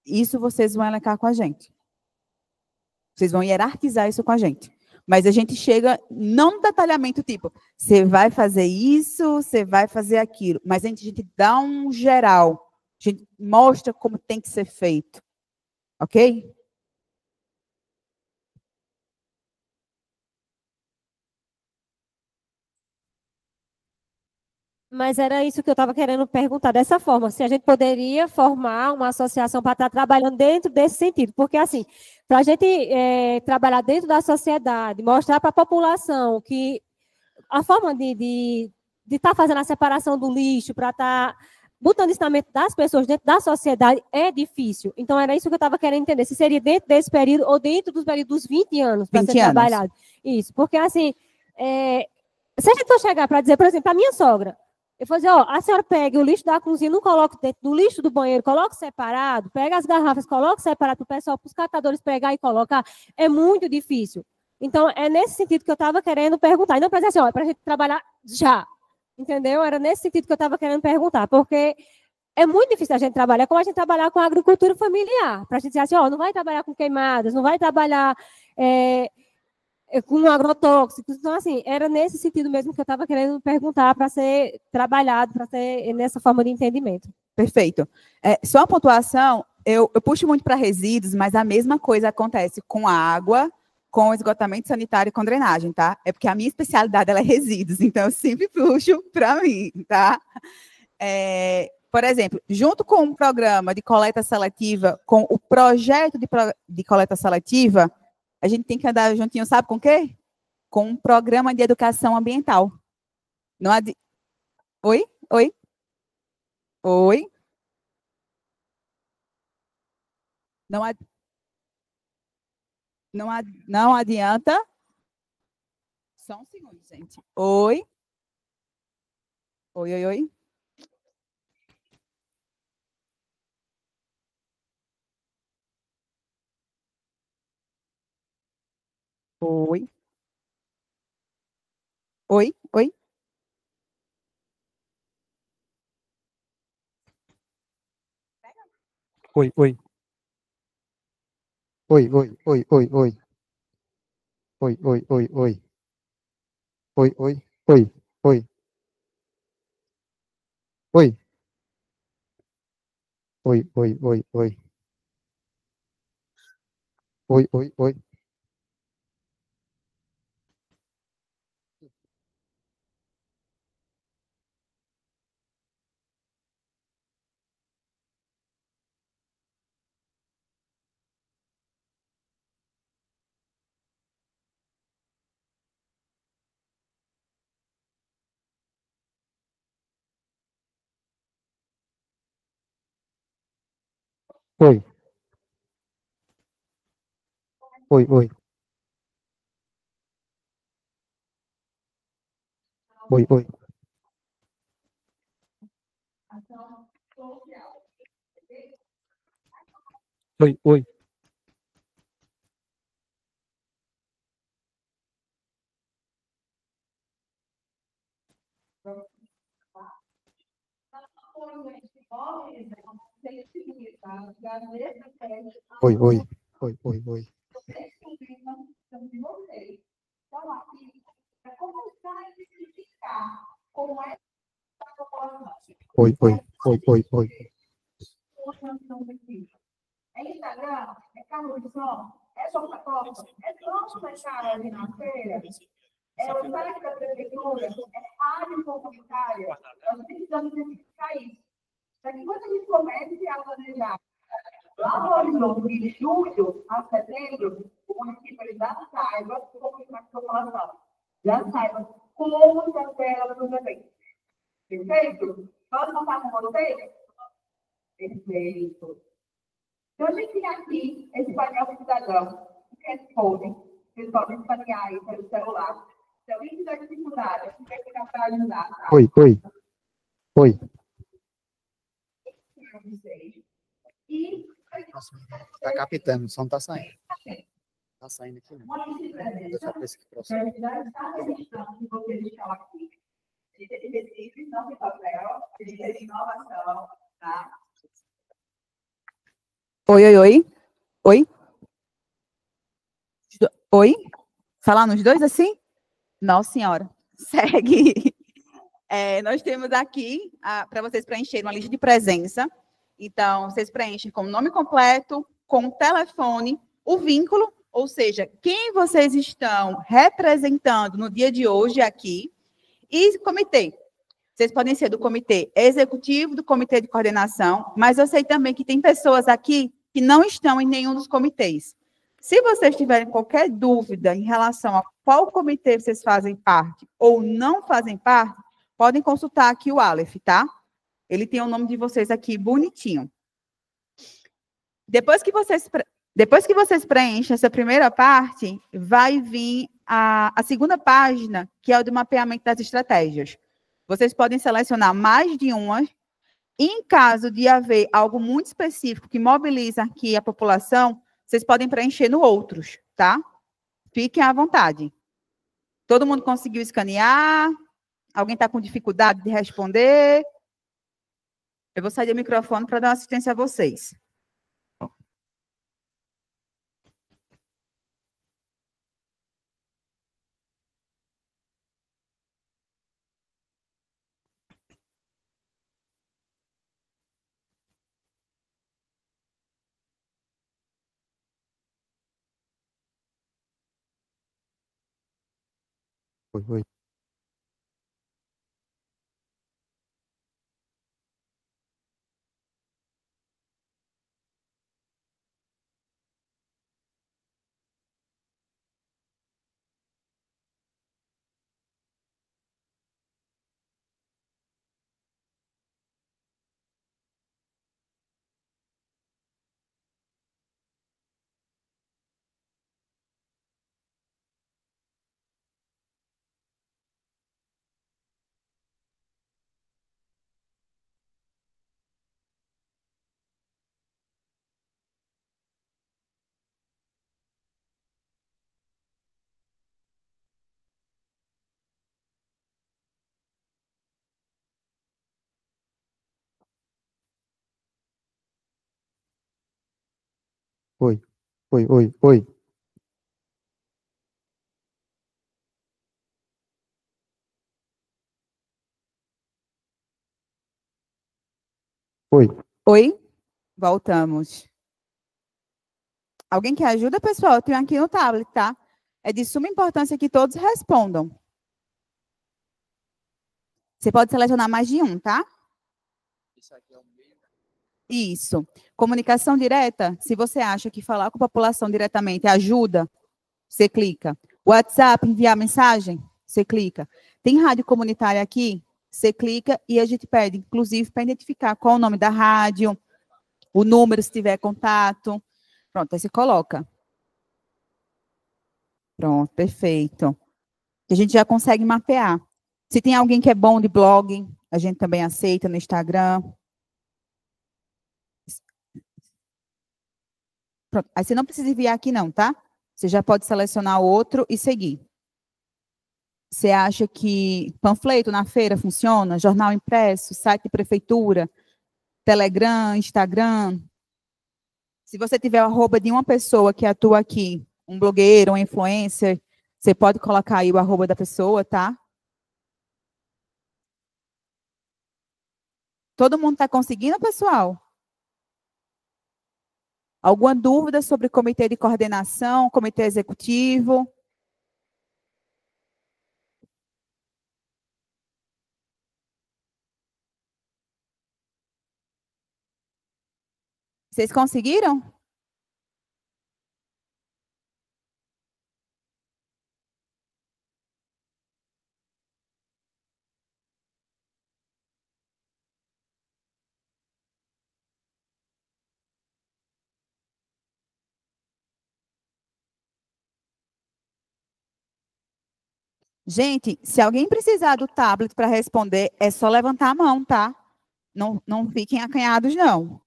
isso vocês vão elencar com a gente. Vocês vão hierarquizar isso com a gente. Mas a gente chega, não no detalhamento tipo, você vai fazer isso, você vai fazer aquilo. Mas a gente dá um geral. A gente mostra como tem que ser feito. Ok? Mas era isso que eu estava querendo perguntar dessa forma, se a gente poderia formar uma associação para estar trabalhando dentro desse sentido, porque assim, para a gente trabalhar dentro da sociedade, mostrar para a população que a forma de estar fazendo a separação do lixo, para estar botando isso na mente das pessoas dentro da sociedade é difícil. Então era isso que eu estava querendo entender, se seria dentro desse período ou dentro dos períodos dos 20 anos para ser trabalhado. Isso, porque assim, se a gente for chegar para dizer, por exemplo, a minha sogra, eu vou dizer, ó, a senhora pega o lixo da cozinha, não coloca dentro do lixo do banheiro, coloca separado, pega as garrafas, coloca separado para o pessoal, para os catadores pegar e colocar, é muito difícil. Então, é nesse sentido que eu estava querendo perguntar. E não para dizer assim, ó, é para a gente trabalhar já, entendeu? Era nesse sentido que eu estava querendo perguntar, porque é muito difícil a gente trabalhar, como a gente trabalhar com a agricultura familiar, para a gente dizer assim, ó, não vai trabalhar com queimadas, não vai trabalhar com agrotóxicos. Então, assim, era nesse sentido mesmo que eu estava querendo perguntar para ser trabalhado, para ser nessa forma de entendimento. Perfeito. Só uma pontuação, eu puxo muito para resíduos, mas a mesma coisa acontece com a água, com esgotamento sanitário e com drenagem, tá? É porque a minha especialidade ela é resíduos, então eu sempre puxo para mim, tá? Por exemplo, junto com um programa de coleta seletiva, com o projeto de coleta seletiva, a gente tem que andar juntinho, sabe com o quê? Com um programa de educação ambiental. Não Oi? Oi? Oi? Não adianta. Só um segundo, gente. Oi? Oi, oi, oi. Oi. Oi, oi. Oi, oi. Oi, oi, oi, oi, oi. Oi, oi, oi, oi. Oi, oi, oi, oi. Oi. Oi, oi, oi, oi. Oi, oi, oi. Oi. Oi, oi. Oi, oi. Oi, oi. Oi, oi. Oi, oi, oi. Oi, oi, oi, oi, oi. Instagram, carro de som, fotógrafo, comentário ali na feira, o site da prefeitura, área comunitária. Nós precisamos identificar isso. Para que quando a gente comece a planejar lá no horizonte de julho a setembro, o município ele já saiba como está a população, já saiba como está a tela dos eventos. Perfeito? Pode contar com vocês? Perfeito. Então, a gente tem aqui esse painel do cidadão, o QR Code. Vocês podem escanear aí pelo celular. Se alguém tiver dificuldade, a gente vai ficar para ajudar. Tá? Oi. E Está captando, o som está saindo. Está saindo aqui, não. Deixa eu ver esse processo. já está registrando que vocês estão aqui. A gente é de Recife, não tem papel, a gente é de inovação, tá? Oi. Oi? Falar nos dois assim? Nossa Senhora. Segue. Nós temos aqui para vocês preencherem uma lista de presença. Então, vocês preenchem com o nome completo, com o telefone, o vínculo, ou seja, quem vocês estão representando no dia de hoje aqui, e comitê. Vocês podem ser do comitê executivo, do comitê de coordenação, mas eu sei também que tem pessoas aqui que não estão em nenhum dos comitês. Se vocês tiverem qualquer dúvida em relação a qual comitê vocês fazem parte ou não fazem parte, podem consultar aqui o Aleph, tá? Ele tem o nome de vocês aqui bonitinho. Depois que vocês preenchem essa primeira parte, vai vir a segunda página, que é o do mapeamento das estratégias. Vocês podem selecionar mais de uma. Em caso de haver algo muito específico que mobiliza aqui a população, vocês podem preencher no outros, tá? Fiquem à vontade. Todo mundo conseguiu escanear? Alguém está com dificuldade de responder? Eu vou sair do microfone para dar uma assistência a vocês. Oi. Oi. Oi? Voltamos. Alguém quer ajuda, pessoal? Eu tenho aqui no tablet, tá? É de suma importância que todos respondam. Você pode selecionar mais de um, tá? Isso. Comunicação direta, se você acha que falar com a população diretamente ajuda, você clica. WhatsApp, enviar mensagem, você clica. Tem rádio comunitária aqui, você clica e a gente pede, inclusive, para identificar qual o nome da rádio, o número, se tiver contato. Pronto, aí você coloca. Pronto, perfeito. A gente já consegue mapear. Se tem alguém que é bom de blog, a gente também aceita no Instagram. Pronto. Aí você não precisa enviar aqui não, tá? Você já pode selecionar outro e seguir. Você acha que panfleto na feira funciona? Jornal impresso, site de prefeitura, Telegram, Instagram? Se você tiver o arroba de uma pessoa que atua aqui, um blogueiro, um influencer, você pode colocar aí o arroba da pessoa, tá? Todo mundo está conseguindo, pessoal? Alguma dúvida sobre comitê de coordenação, comitê executivo? Vocês conseguiram? Gente, se alguém precisar do tablet para responder, é só levantar a mão, tá? Não, não fiquem acanhados, não.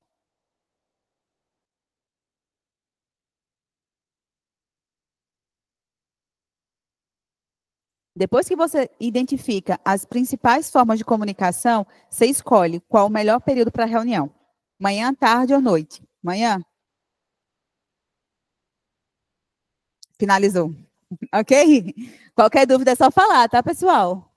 Depois que você identifica as principais formas de comunicação, você escolhe qual o melhor período para a reunião. Manhã, tarde ou noite? Manhã? Finalizou. Ok? Qualquer dúvida é só falar, tá, pessoal?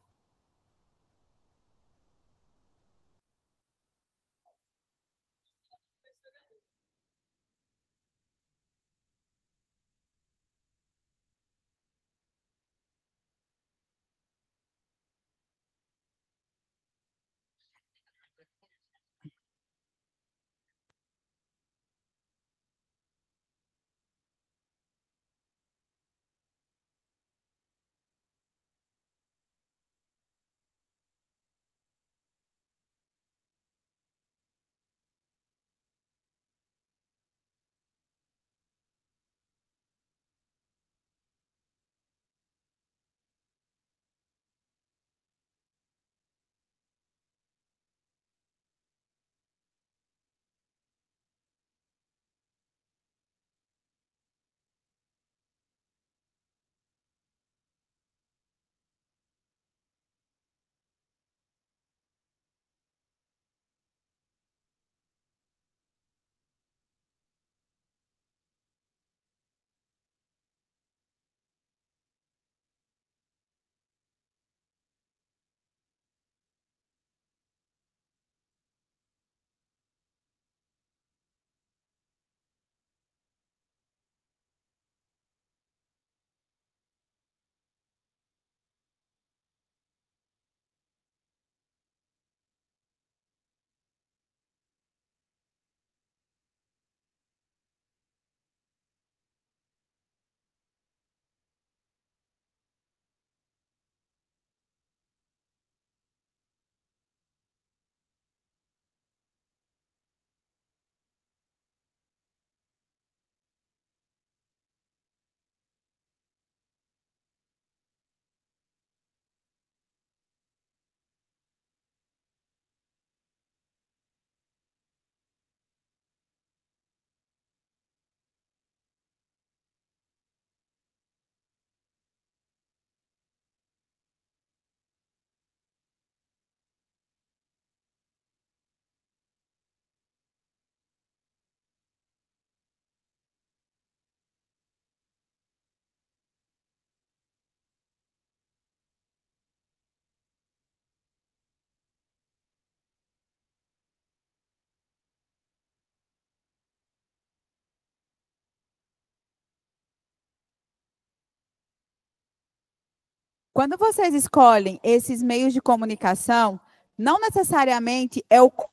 Quando vocês escolhem esses meios de comunicação, não necessariamente é o que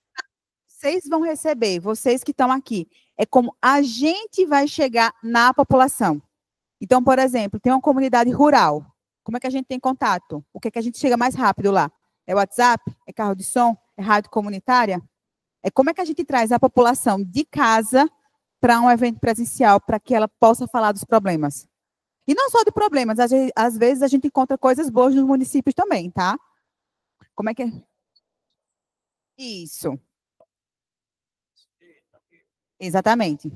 vocês vão receber, vocês que estão aqui. É como a gente vai chegar na população. Então, por exemplo, tem uma comunidade rural. Como é que a gente tem contato? O que é que a gente chega mais rápido lá? É WhatsApp? É carro de som? É rádio comunitária? É como é que a gente traz a população de casa para um evento presencial, para que ela possa falar dos problemas. E não só de problemas, às vezes a gente encontra coisas boas nos municípios também, tá? Como é que é? Isso, exatamente.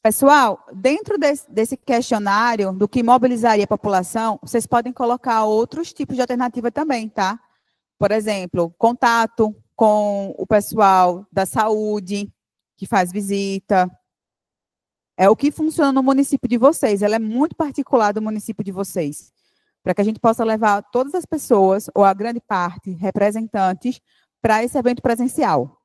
Pessoal, dentro desse questionário do que mobilizaria a população, vocês podem colocar outros tipos de alternativa também, tá? Por exemplo, contato com o pessoal da saúde, que faz visita. É o que funciona no município de vocês. Ela é muito particular do município de vocês. Para que a gente possa levar todas as pessoas, ou a grande parte, representantes, para esse evento presencial.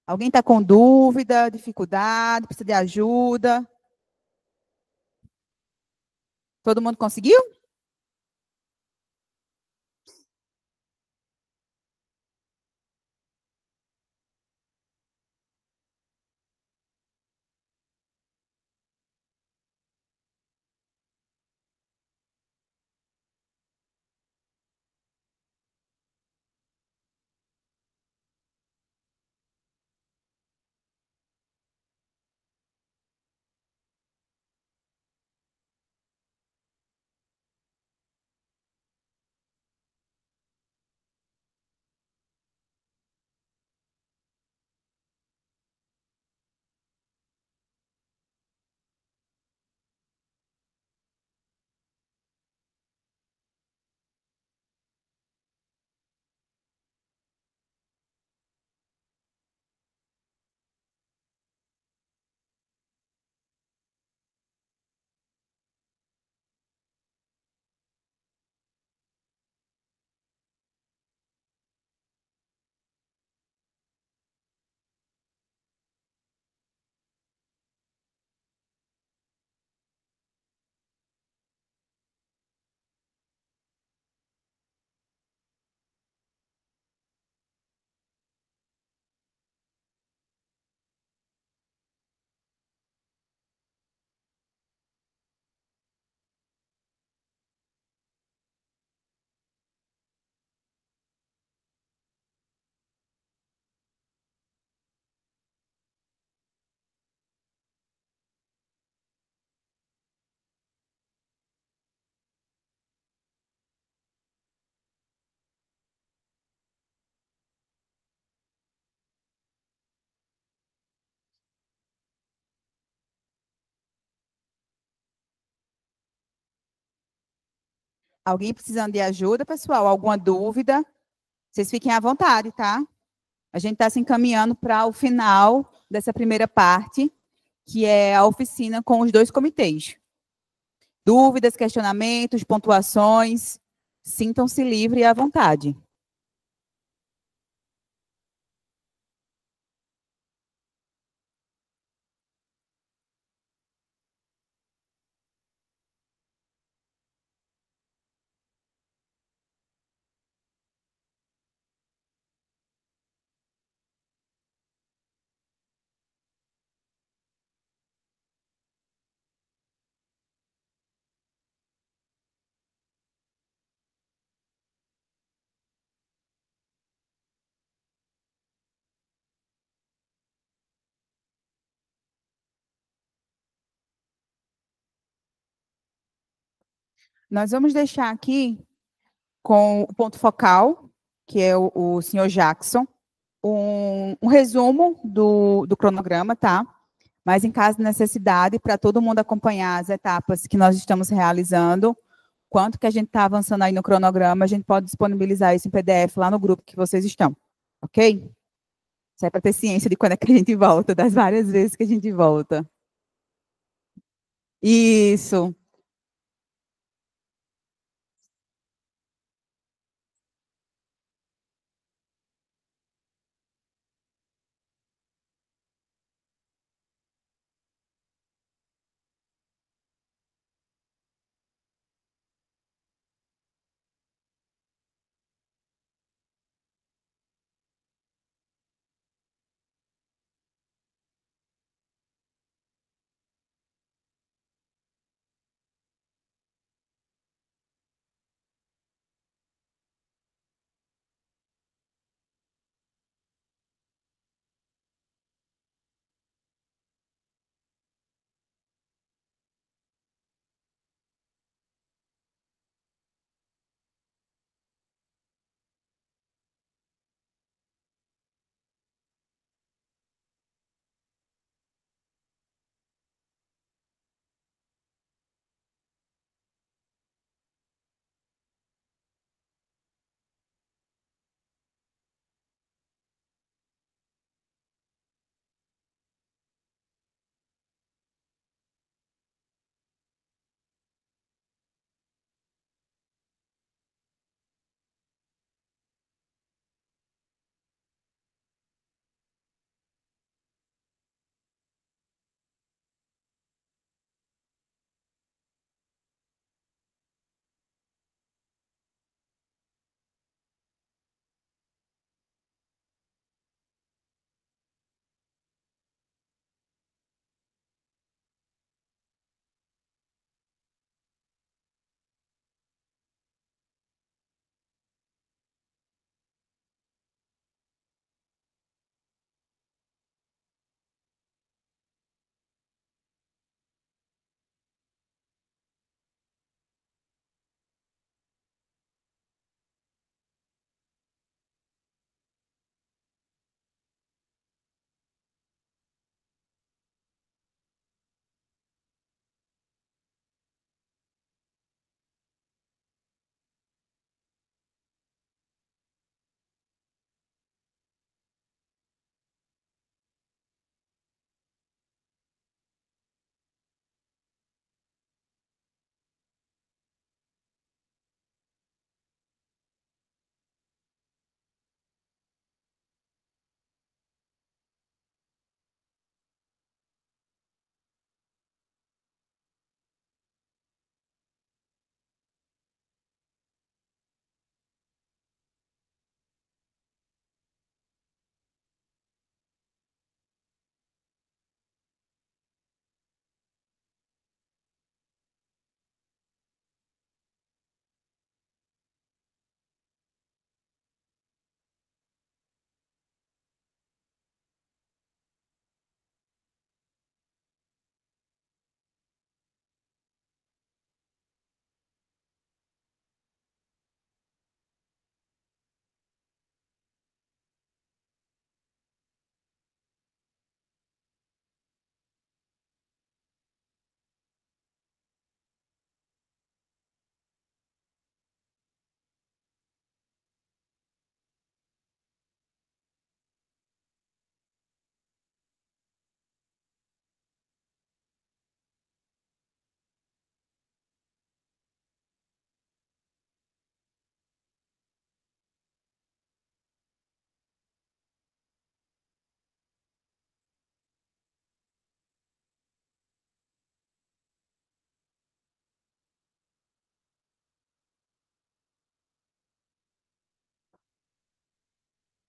Alguém está com dúvida, dificuldade, precisa de ajuda? Todo mundo conseguiu? Alguém precisando de ajuda, pessoal? Alguma dúvida? Vocês fiquem à vontade, tá? A gente está se encaminhando para o final dessa primeira parte, que é a oficina com os dois comitês. Dúvidas, questionamentos, pontuações, sintam-se livres e à vontade. Nós vamos deixar aqui com o ponto focal, que é o senhor Jackson, um resumo do cronograma, tá? Mas em caso de necessidade, para todo mundo acompanhar as etapas que nós estamos realizando, quanto que a gente está avançando aí no cronograma, a gente pode disponibilizar isso em PDF lá no grupo que vocês estão, ok? Isso é para ter ciência de quando é que a gente volta, das várias vezes que a gente volta. Isso.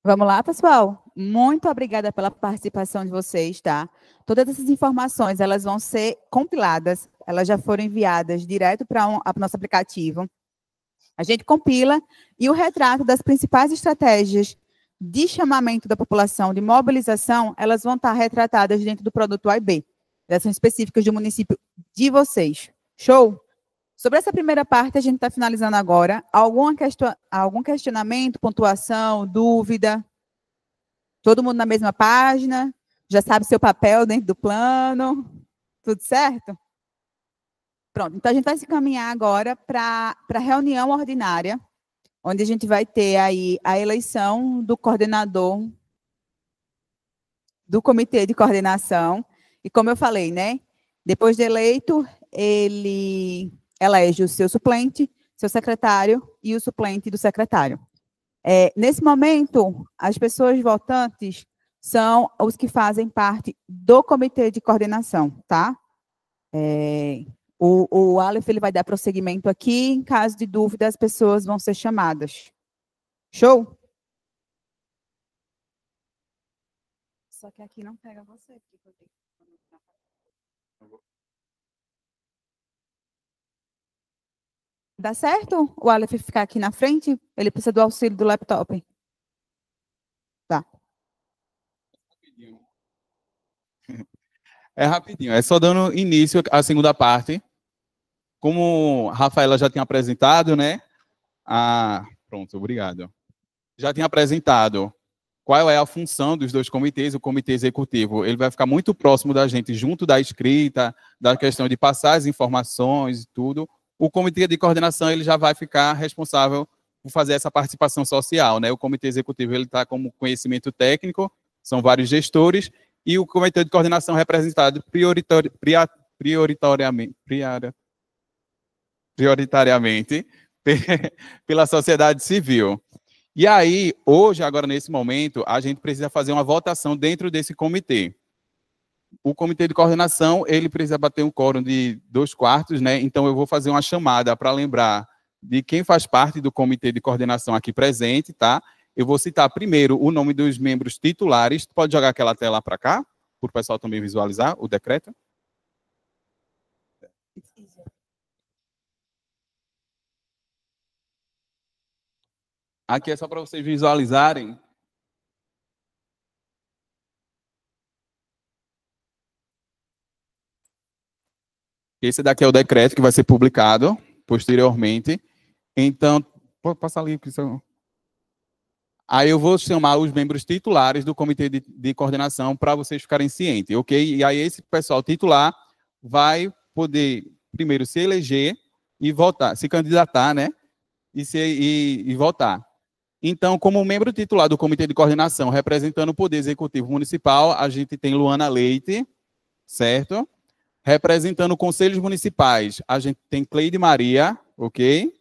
Vamos lá, pessoal? Muito obrigada pela participação de vocês, tá? Todas essas informações, elas vão ser compiladas, elas já foram enviadas direto para o nosso aplicativo. A gente compila e o retrato das principais estratégias de chamamento da população, de mobilização, elas vão estar retratadas dentro do produto A e B. Elas são específicas do município de vocês. Show? Sobre essa primeira parte, a gente está finalizando agora. Algum questionamento, pontuação, dúvida? Todo mundo na mesma página? Já sabe seu papel dentro do plano? Tudo certo? Pronto, então a gente vai se caminhar agora para a reunião ordinária, onde a gente vai ter aí a eleição do coordenador do comitê de coordenação. E como eu falei, né? Depois de eleito, ele elege o seu suplente, seu secretário e o suplente do secretário. Nesse momento, as pessoas votantes são os que fazem parte do comitê de coordenação, tá? O Aleph, ele vai dar prosseguimento aqui, em caso de dúvida, as pessoas vão ser chamadas. Show? Só que aqui não pega você. Dá certo o Aleph ficar aqui na frente? Ele precisa do auxílio do laptop. Tá. É rapidinho, é só dando início à segunda parte. Como a Rafaela já tinha apresentado, né? Pronto, obrigado. Já tinha apresentado qual é a função dos dois comitês. O comitê executivo, ele vai ficar muito próximo da gente, junto da escrita, da questão de passar as informações e tudo. O comitê de coordenação, ele já vai ficar responsável por fazer essa participação social, né? O comitê executivo, ele está como conhecimento técnico, são vários gestores, e o comitê de coordenação representado prioritariamente pela sociedade civil. E aí, hoje, agora nesse momento, a gente precisa fazer uma votação dentro desse comitê. O comitê de coordenação, ele precisa bater um quórum de 2/4, né? Então, eu vou fazer uma chamada para lembrar de quem faz parte do comitê de coordenação aqui presente, tá? Eu vou citar primeiro o nome dos membros titulares. Pode jogar aquela tela para cá, para o pessoal também visualizar o decreto. Aqui é só para vocês visualizarem. Esse daqui é o decreto que vai ser publicado posteriormente. Então, pode passar ali. Aí eu vou chamar os membros titulares do comitê de coordenação para vocês ficarem cientes, ok? E aí esse pessoal titular vai poder, primeiro, se eleger e votar, se candidatar, né? E votar. Então, como membro titular do comitê de coordenação, representando o Poder Executivo Municipal, a gente tem Luana Leite, certo? Representando conselhos municipais, a gente tem Cleide Maria, ok?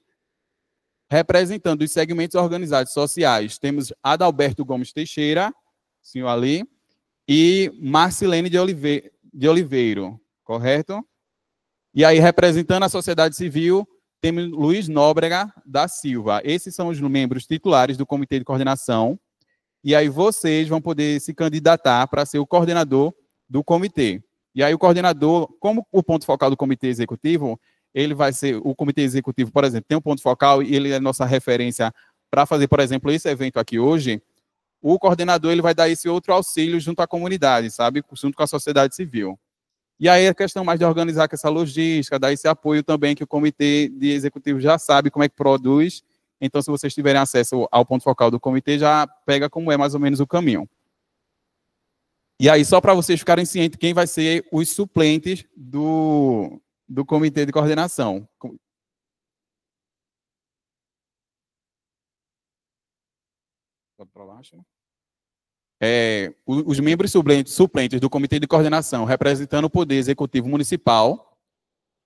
Representando os segmentos organizados sociais, temos Adalberto Gomes Teixeira, senhor ali, e Marcilene de Oliveiro, correto? E aí, representando a sociedade civil, temos Luiz Nóbrega da Silva. Esses são os membros titulares do comitê de coordenação. E aí vocês vão poder se candidatar para ser o coordenador do comitê. E aí o coordenador, como o ponto focal do comitê executivo, ele vai ser, o comitê executivo, por exemplo, tem um ponto focal e ele é nossa referência para fazer, por exemplo, esse evento aqui hoje. O coordenador, ele vai dar esse outro auxílio junto à comunidade, sabe? Junto com a sociedade civil. E aí a questão mais de organizar essa logística, dar esse apoio também, que o comitê de executivo já sabe como é que produz. Então, se vocês tiverem acesso ao ponto focal do comitê, já pega como é mais ou menos o caminho. E aí, só para vocês ficarem cientes, quem vai ser os suplentes do comitê de coordenação. Para baixo. Os membros suplentes do Comitê de Coordenação, representando o Poder Executivo Municipal,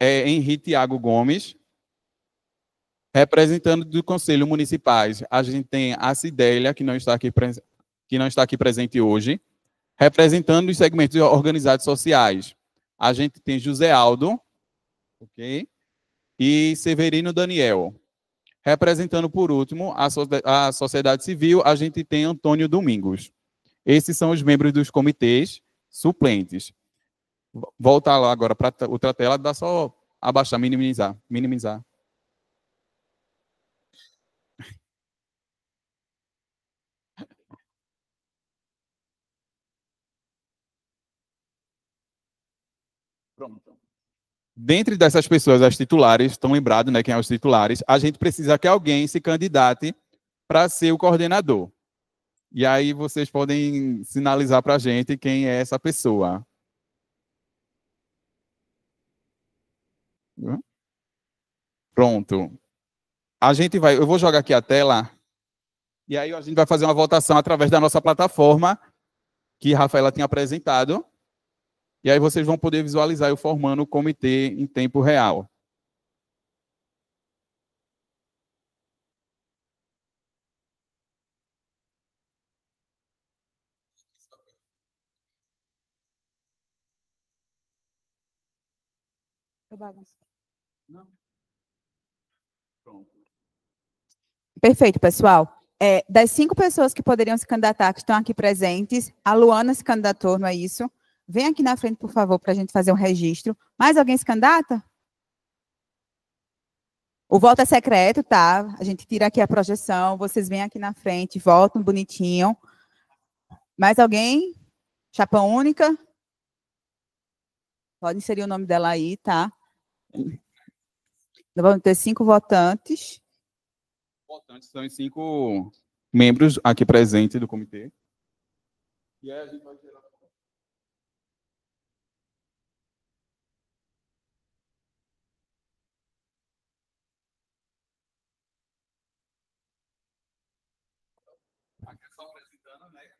Henrique Thiago Gomes. Representando do Conselho Municipais, a gente tem a Cidélia, que não está aqui presente hoje. Representando os segmentos organizados sociais, a gente tem José Aldo, ok? E Severino Daniel. Representando, por último, a sociedade civil, a gente tem Antônio Domingos. Esses são os membros dos comitês suplentes. Voltar lá agora para outra tela, dá só abaixar, minimizar. Pronto. Dentre dessas pessoas, as titulares, estão lembrados, né, quem é os titulares, a gente precisa que alguém se candidate para ser o coordenador. E aí vocês podem sinalizar para a gente quem é essa pessoa. Pronto. Eu vou jogar aqui a tela, e aí a gente vai fazer uma votação através da nossa plataforma, que a Rafaela tinha apresentado, e aí vocês vão poder visualizar eu formando o comitê em tempo real. Perfeito, pessoal. Das 5 pessoas que poderiam se candidatar, que estão aqui presentes, a Luana se candidatou, não é isso? Vem aqui na frente, por favor, para a gente fazer um registro. Mais alguém se candidata? O voto é secreto, tá? A gente tira aqui a projeção, vocês vêm aqui na frente, votam bonitinho. Mais alguém? Chapa única? Pode inserir o nome dela aí, tá? Vamos ter 5 votantes. Votantes são os 5 membros aqui presentes do comitê. E aí a gente vai gerar. Aqui só apresentando, né?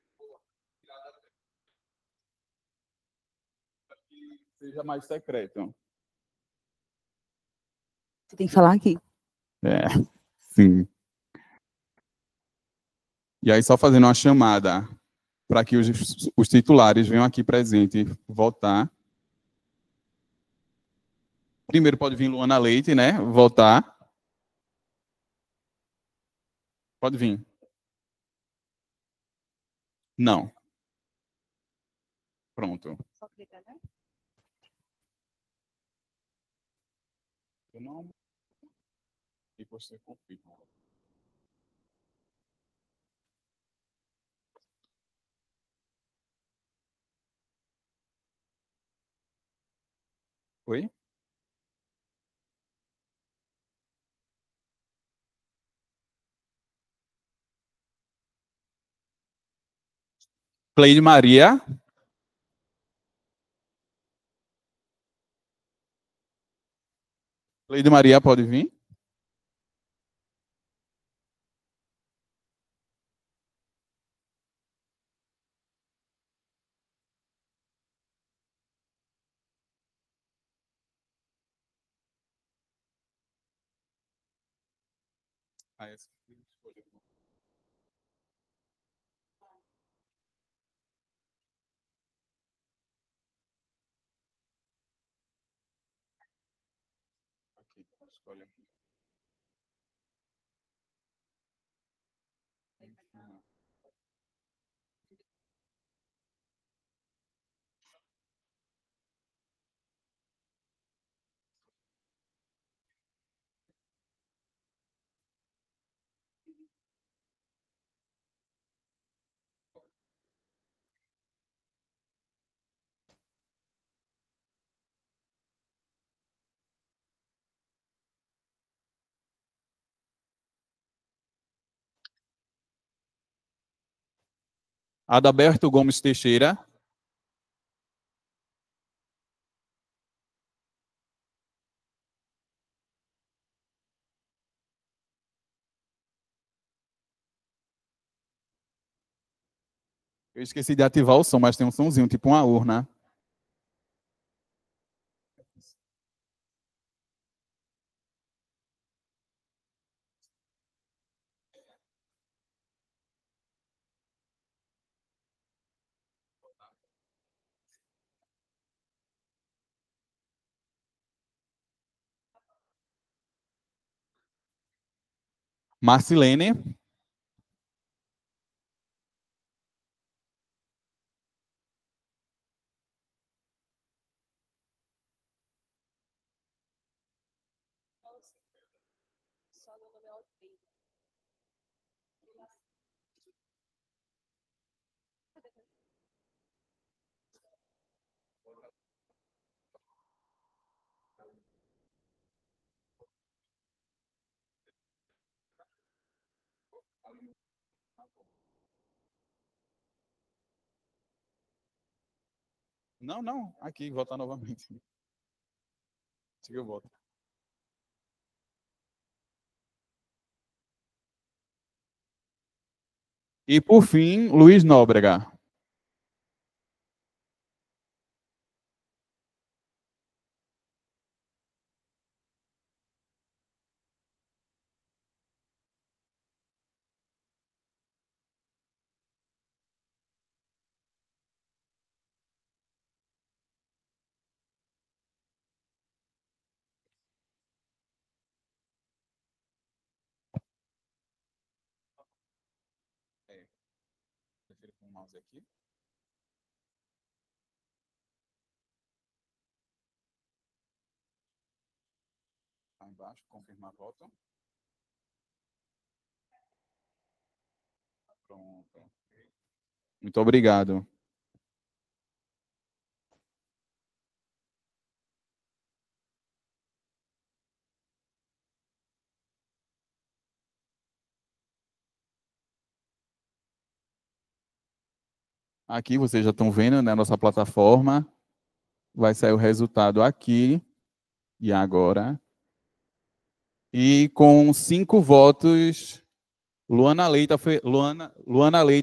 Para que seja mais secreto. Você tem que falar aqui. Sim. E aí, só fazendo uma chamada para que os titulares venham aqui presente votar. Primeiro pode vir Luana Leite, né? Votar. Pode vir. Não. Pronto. Só clicar, né? Eu não. E você confirma. Oi? Cleide Maria. Cleide Maria pode vir? Ah, essa. Aqui, escolha. Adalberto Gomes Teixeira. Eu esqueci de ativar o som, mas tem um somzinho, tipo uma urna. Marcilene. Não. Aqui, voltar novamente. Chega, eu volto. E, por fim, Luiz Nóbrega. Prefiro com o mouse aqui. Lá embaixo, confirmar voto. Pronto. Muito obrigado. Aqui vocês já estão vendo, né, nossa plataforma. Vai sair o resultado aqui e agora. E com 5 votos, Luana Leite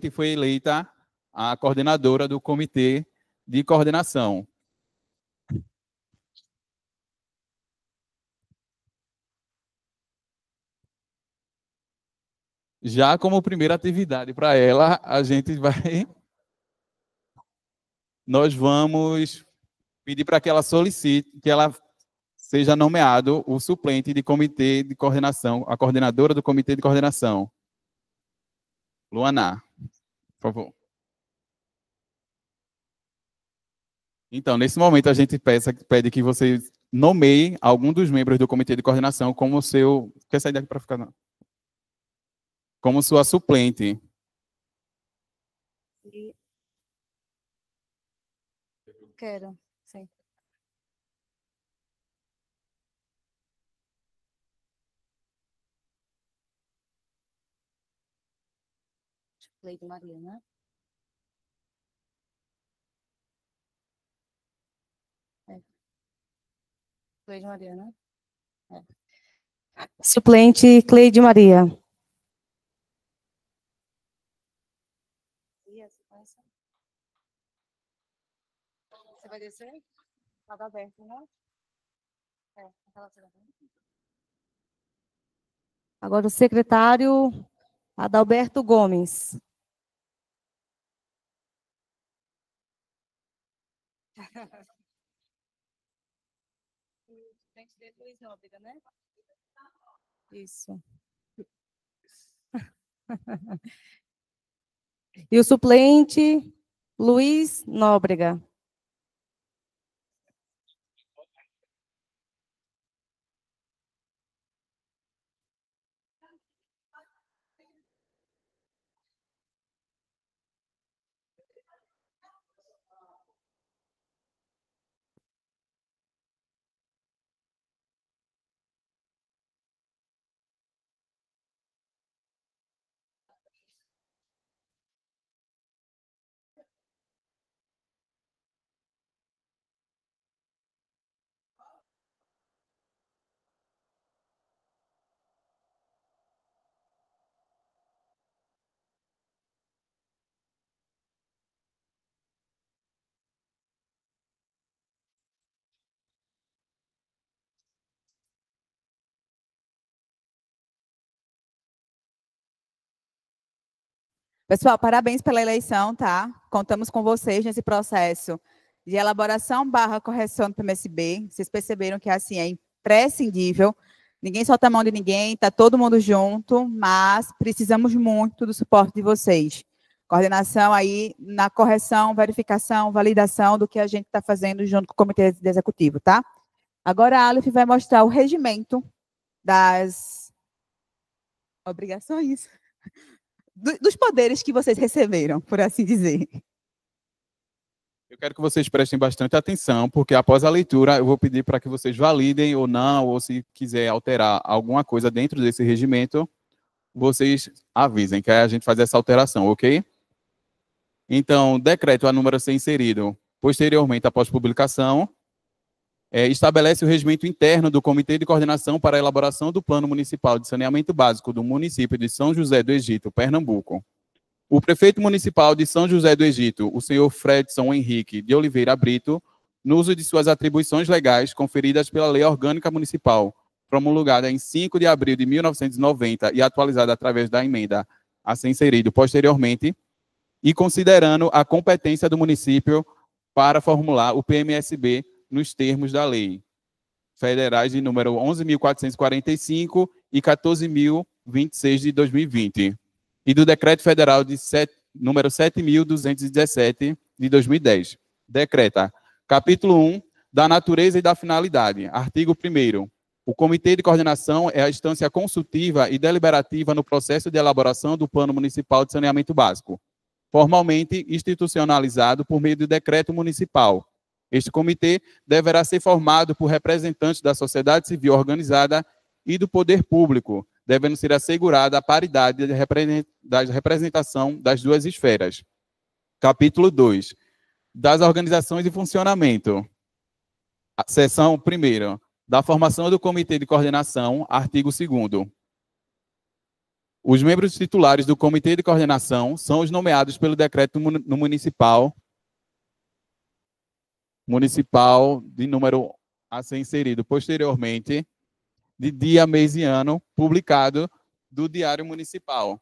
foi eleita a coordenadora do Comitê de Coordenação. Já como primeira atividade para ela, nós vamos pedir para que ela solicite, que ela seja nomeado o suplente de comitê de coordenação, a coordenadora do comitê de coordenação. Luana, por favor. Então, nesse momento, a gente pede que você nomeie algum dos membros do comitê de coordenação como seu... Quer sair daqui para ficar... Não. Como sua suplente. Quero, sim. Cleide Maria, né? É. Cleide Maria, né? É. Suplente Cleide Maria. Você vai descer? Estava aberto, né? É, agora o secretário Adalberto Gomes. Luiz Nóbrega, né? Isso. E o suplente Luiz Nóbrega. Pessoal, parabéns pela eleição, tá? Contamos com vocês nesse processo de elaboração / correção do PMSB. Vocês perceberam que assim é imprescindível Ninguém solta a mão de ninguém, está todo mundo junto, mas precisamos muito do suporte de vocês. Coordenação aí na correção, verificação, validação do que a gente está fazendo junto com o Comitê Executivo, tá? Agora a Aleph vai mostrar o regimento das obrigações, dos poderes que vocês receberam, por assim dizer. Eu quero que vocês prestem bastante atenção, porque após a leitura eu vou pedir para que vocês validem ou não, ou se quiser alterar alguma coisa dentro desse regimento, vocês avisem, que aí a gente faz essa alteração, ok? Então, decreto a número a ser inserido posteriormente após publicação, estabelece o regimento interno do Comitê de Coordenação para a elaboração do Plano Municipal de Saneamento Básico do município de São José do Egito, Pernambuco. O prefeito municipal de São José do Egito, o senhor Fredson Henrique de Oliveira Brito, no uso de suas atribuições legais conferidas pela Lei Orgânica Municipal, promulgada em 5 de abril de 1990 e atualizada através da emenda a ser inserido posteriormente, e considerando a competência do município para formular o PMSB nos termos da lei federais de número 11.445 e 14.026 de 2020, e do decreto federal de número 7.217 de 2010. Decreta, capítulo 1, da natureza e da finalidade. Artigo 1º. O Comitê de Coordenação é a instância consultiva e deliberativa no processo de elaboração do Plano Municipal de Saneamento Básico, formalmente institucionalizado por meio de decreto municipal. Este comitê deverá ser formado por representantes da sociedade civil organizada e do poder público, devendo ser assegurada a paridade da representação das duas esferas. Capítulo 2. Das organizações e funcionamento. Seção 1ª. Da formação do Comitê de Coordenação, artigo 2º. Os membros titulares do Comitê de Coordenação são os nomeados pelo decreto municipal de número a ser inserido posteriormente, de dia, mês e ano, publicado do Diário Municipal.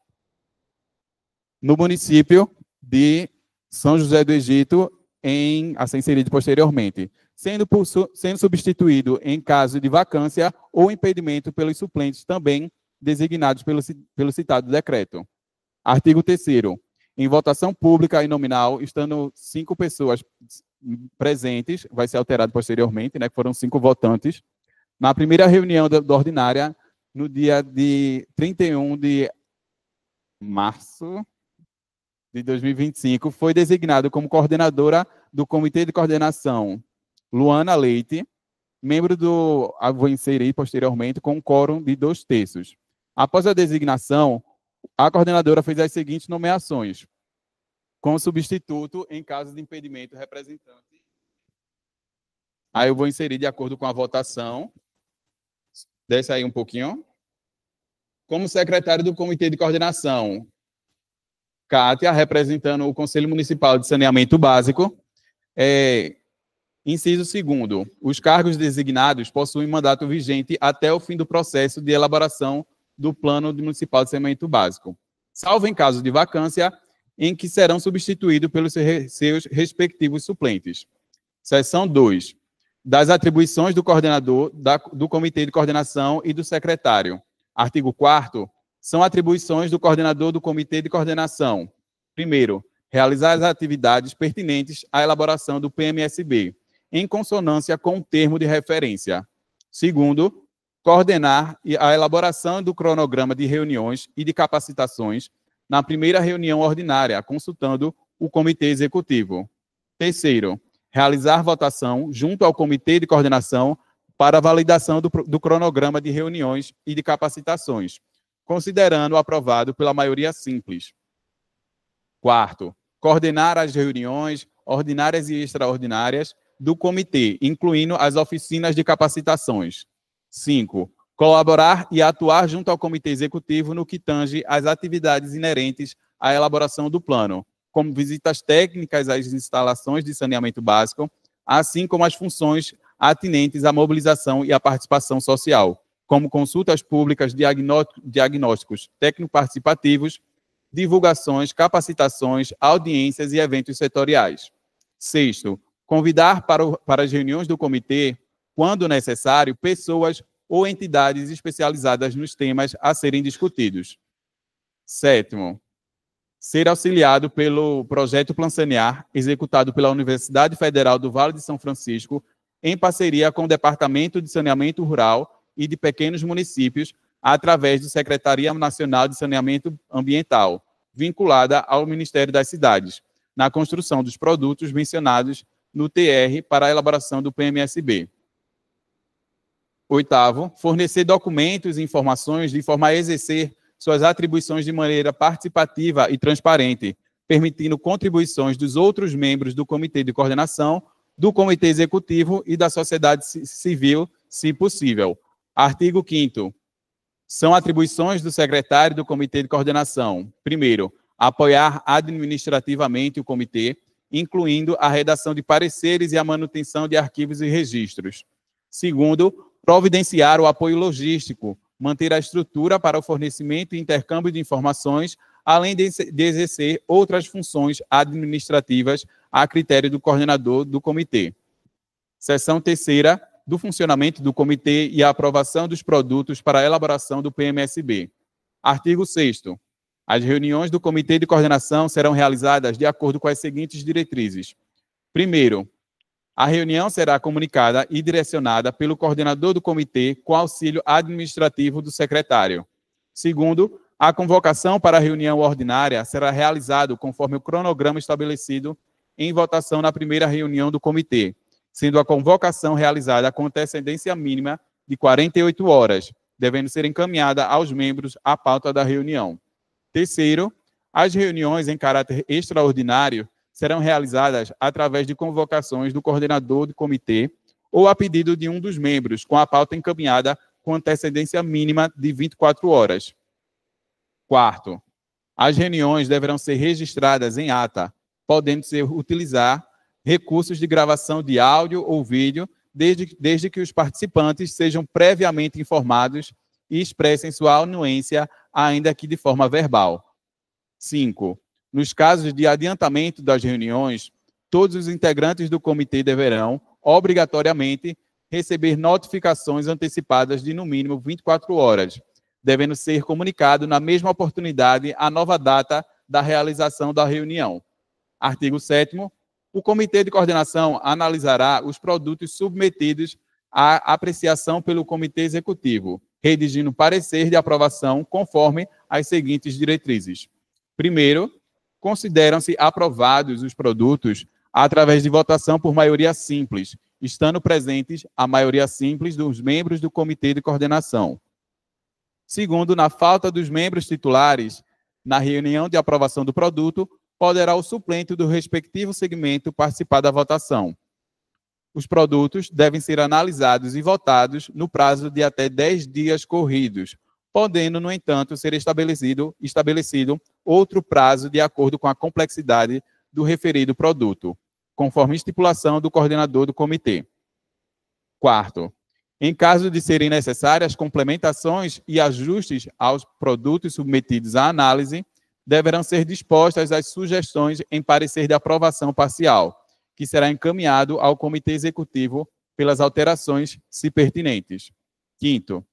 No município de São José do Egito, a ser inserido posteriormente, sendo substituído em caso de vacância ou impedimento pelos suplentes também designados pelo citado decreto. Artigo 3º. Em votação pública e nominal, estando 5 pessoas presentes, vai ser alterado posteriormente, né, que foram 5 votantes, na primeira reunião da ordinária, no dia de 31 de março de 2025, foi designado como coordenadora do Comitê de Coordenação Luana Leite, membro do... Vou inserir posteriormente com um quórum de 2/3. Após a designação, a coordenadora fez as seguintes nomeações: com substituto em caso de impedimento representante. Aí eu vou inserir de acordo com a votação. Desce aí um pouquinho. Como secretário do Comitê de Coordenação, Kátia, representando o Conselho Municipal de Saneamento Básico. Inciso 2º. Os cargos designados possuem mandato vigente até o fim do processo de elaboração do Plano Municipal de Saneamento Básico, salvo em caso de vacância, em que serão substituídos pelos seus respectivos suplentes. Seção 2. Das atribuições do coordenador, do Comitê de Coordenação e do secretário. Artigo 4º. São atribuições do coordenador do Comitê de Coordenação. Primeiro, realizar as atividades pertinentes à elaboração do PMSB, em consonância com o termo de referência. Segundo, coordenar a elaboração do cronograma de reuniões e de capacitações na primeira reunião ordinária, consultando o Comitê Executivo. Terceiro, realizar votação junto ao Comitê de Coordenação para a validação do cronograma de reuniões e de capacitações, considerando aprovado pela maioria simples. Quarto, coordenar as reuniões ordinárias e extraordinárias do comitê, incluindo as oficinas de capacitações. 5. Colaborar e atuar junto ao Comitê Executivo no que tange às atividades inerentes à elaboração do plano, como visitas técnicas às instalações de saneamento básico, assim como as funções atinentes à mobilização e à participação social, como consultas públicas, diagnósticos técnico-participativos, divulgações, capacitações, audiências e eventos setoriais. 6. Convidar para as reuniões do comitê, quando necessário, pessoas ou entidades especializadas nos temas a serem discutidos. 7º, ser auxiliado pelo projeto Plan Sanear, executado pela Universidade Federal do Vale de São Francisco, em parceria com o Departamento de Saneamento Rural e de Pequenos Municípios, através da Secretaria Nacional de Saneamento Ambiental, vinculada ao Ministério das Cidades, na construção dos produtos mencionados no TR para a elaboração do PMSB. 8º, fornecer documentos e informações de forma a exercer suas atribuições de maneira participativa e transparente, permitindo contribuições dos outros membros do Comitê de Coordenação, do Comitê Executivo e da sociedade civil, se possível. Artigo 5º. São atribuições do secretário do Comitê de Coordenação. Primeiro, apoiar administrativamente o comitê, incluindo a redação de pareceres e a manutenção de arquivos e registros. Segundo, providenciar o apoio logístico, manter a estrutura para o fornecimento e intercâmbio de informações, além de exercer outras funções administrativas a critério do coordenador do comitê. Seção 3ª, do funcionamento do comitê e a aprovação dos produtos para a elaboração do PMSB. Artigo 6º. As reuniões do Comitê de Coordenação serão realizadas de acordo com as seguintes diretrizes. Primeiro, a reunião será comunicada e direcionada pelo coordenador do comitê com auxílio administrativo do secretário. Segundo, a convocação para a reunião ordinária será realizada conforme o cronograma estabelecido em votação na primeira reunião do comitê, sendo a convocação realizada com antecedência mínima de 48 horas, devendo ser encaminhada aos membros a pauta da reunião. Terceiro, as reuniões em caráter extraordinário serão realizadas através de convocações do coordenador do comitê ou a pedido de um dos membros, com a pauta encaminhada com antecedência mínima de 24 horas. Quarto, as reuniões deverão ser registradas em ata, podendo se utilizar recursos de gravação de áudio ou vídeo, desde que os participantes sejam previamente informados e expressem sua anuência, ainda que de forma verbal. 5. Nos casos de adiantamento das reuniões, todos os integrantes do comitê deverão, obrigatoriamente, receber notificações antecipadas de, no mínimo, 24 horas, devendo ser comunicado na mesma oportunidade a nova data da realização da reunião. Artigo 7º. O Comitê de Coordenação analisará os produtos submetidos à apreciação pelo Comitê Executivo, redigindo parecer de aprovação conforme as seguintes diretrizes. Primeiro, consideram-se aprovados os produtos através de votação por maioria simples, estando presentes a maioria simples dos membros do Comitê de Coordenação. Segundo, na falta dos membros titulares, na reunião de aprovação do produto, poderá o suplente do respectivo segmento participar da votação. Os produtos devem ser analisados e votados no prazo de até 10 dias corridos, podendo, no entanto, ser estabelecido outro prazo de acordo com a complexidade do referido produto, conforme estipulação do coordenador do comitê. Quarto, em caso de serem necessárias complementações e ajustes aos produtos submetidos à análise, deverão ser dispostas as sugestões em parecer de aprovação parcial, que será encaminhado ao Comitê Executivo pelas alterações, se pertinentes. Quinto,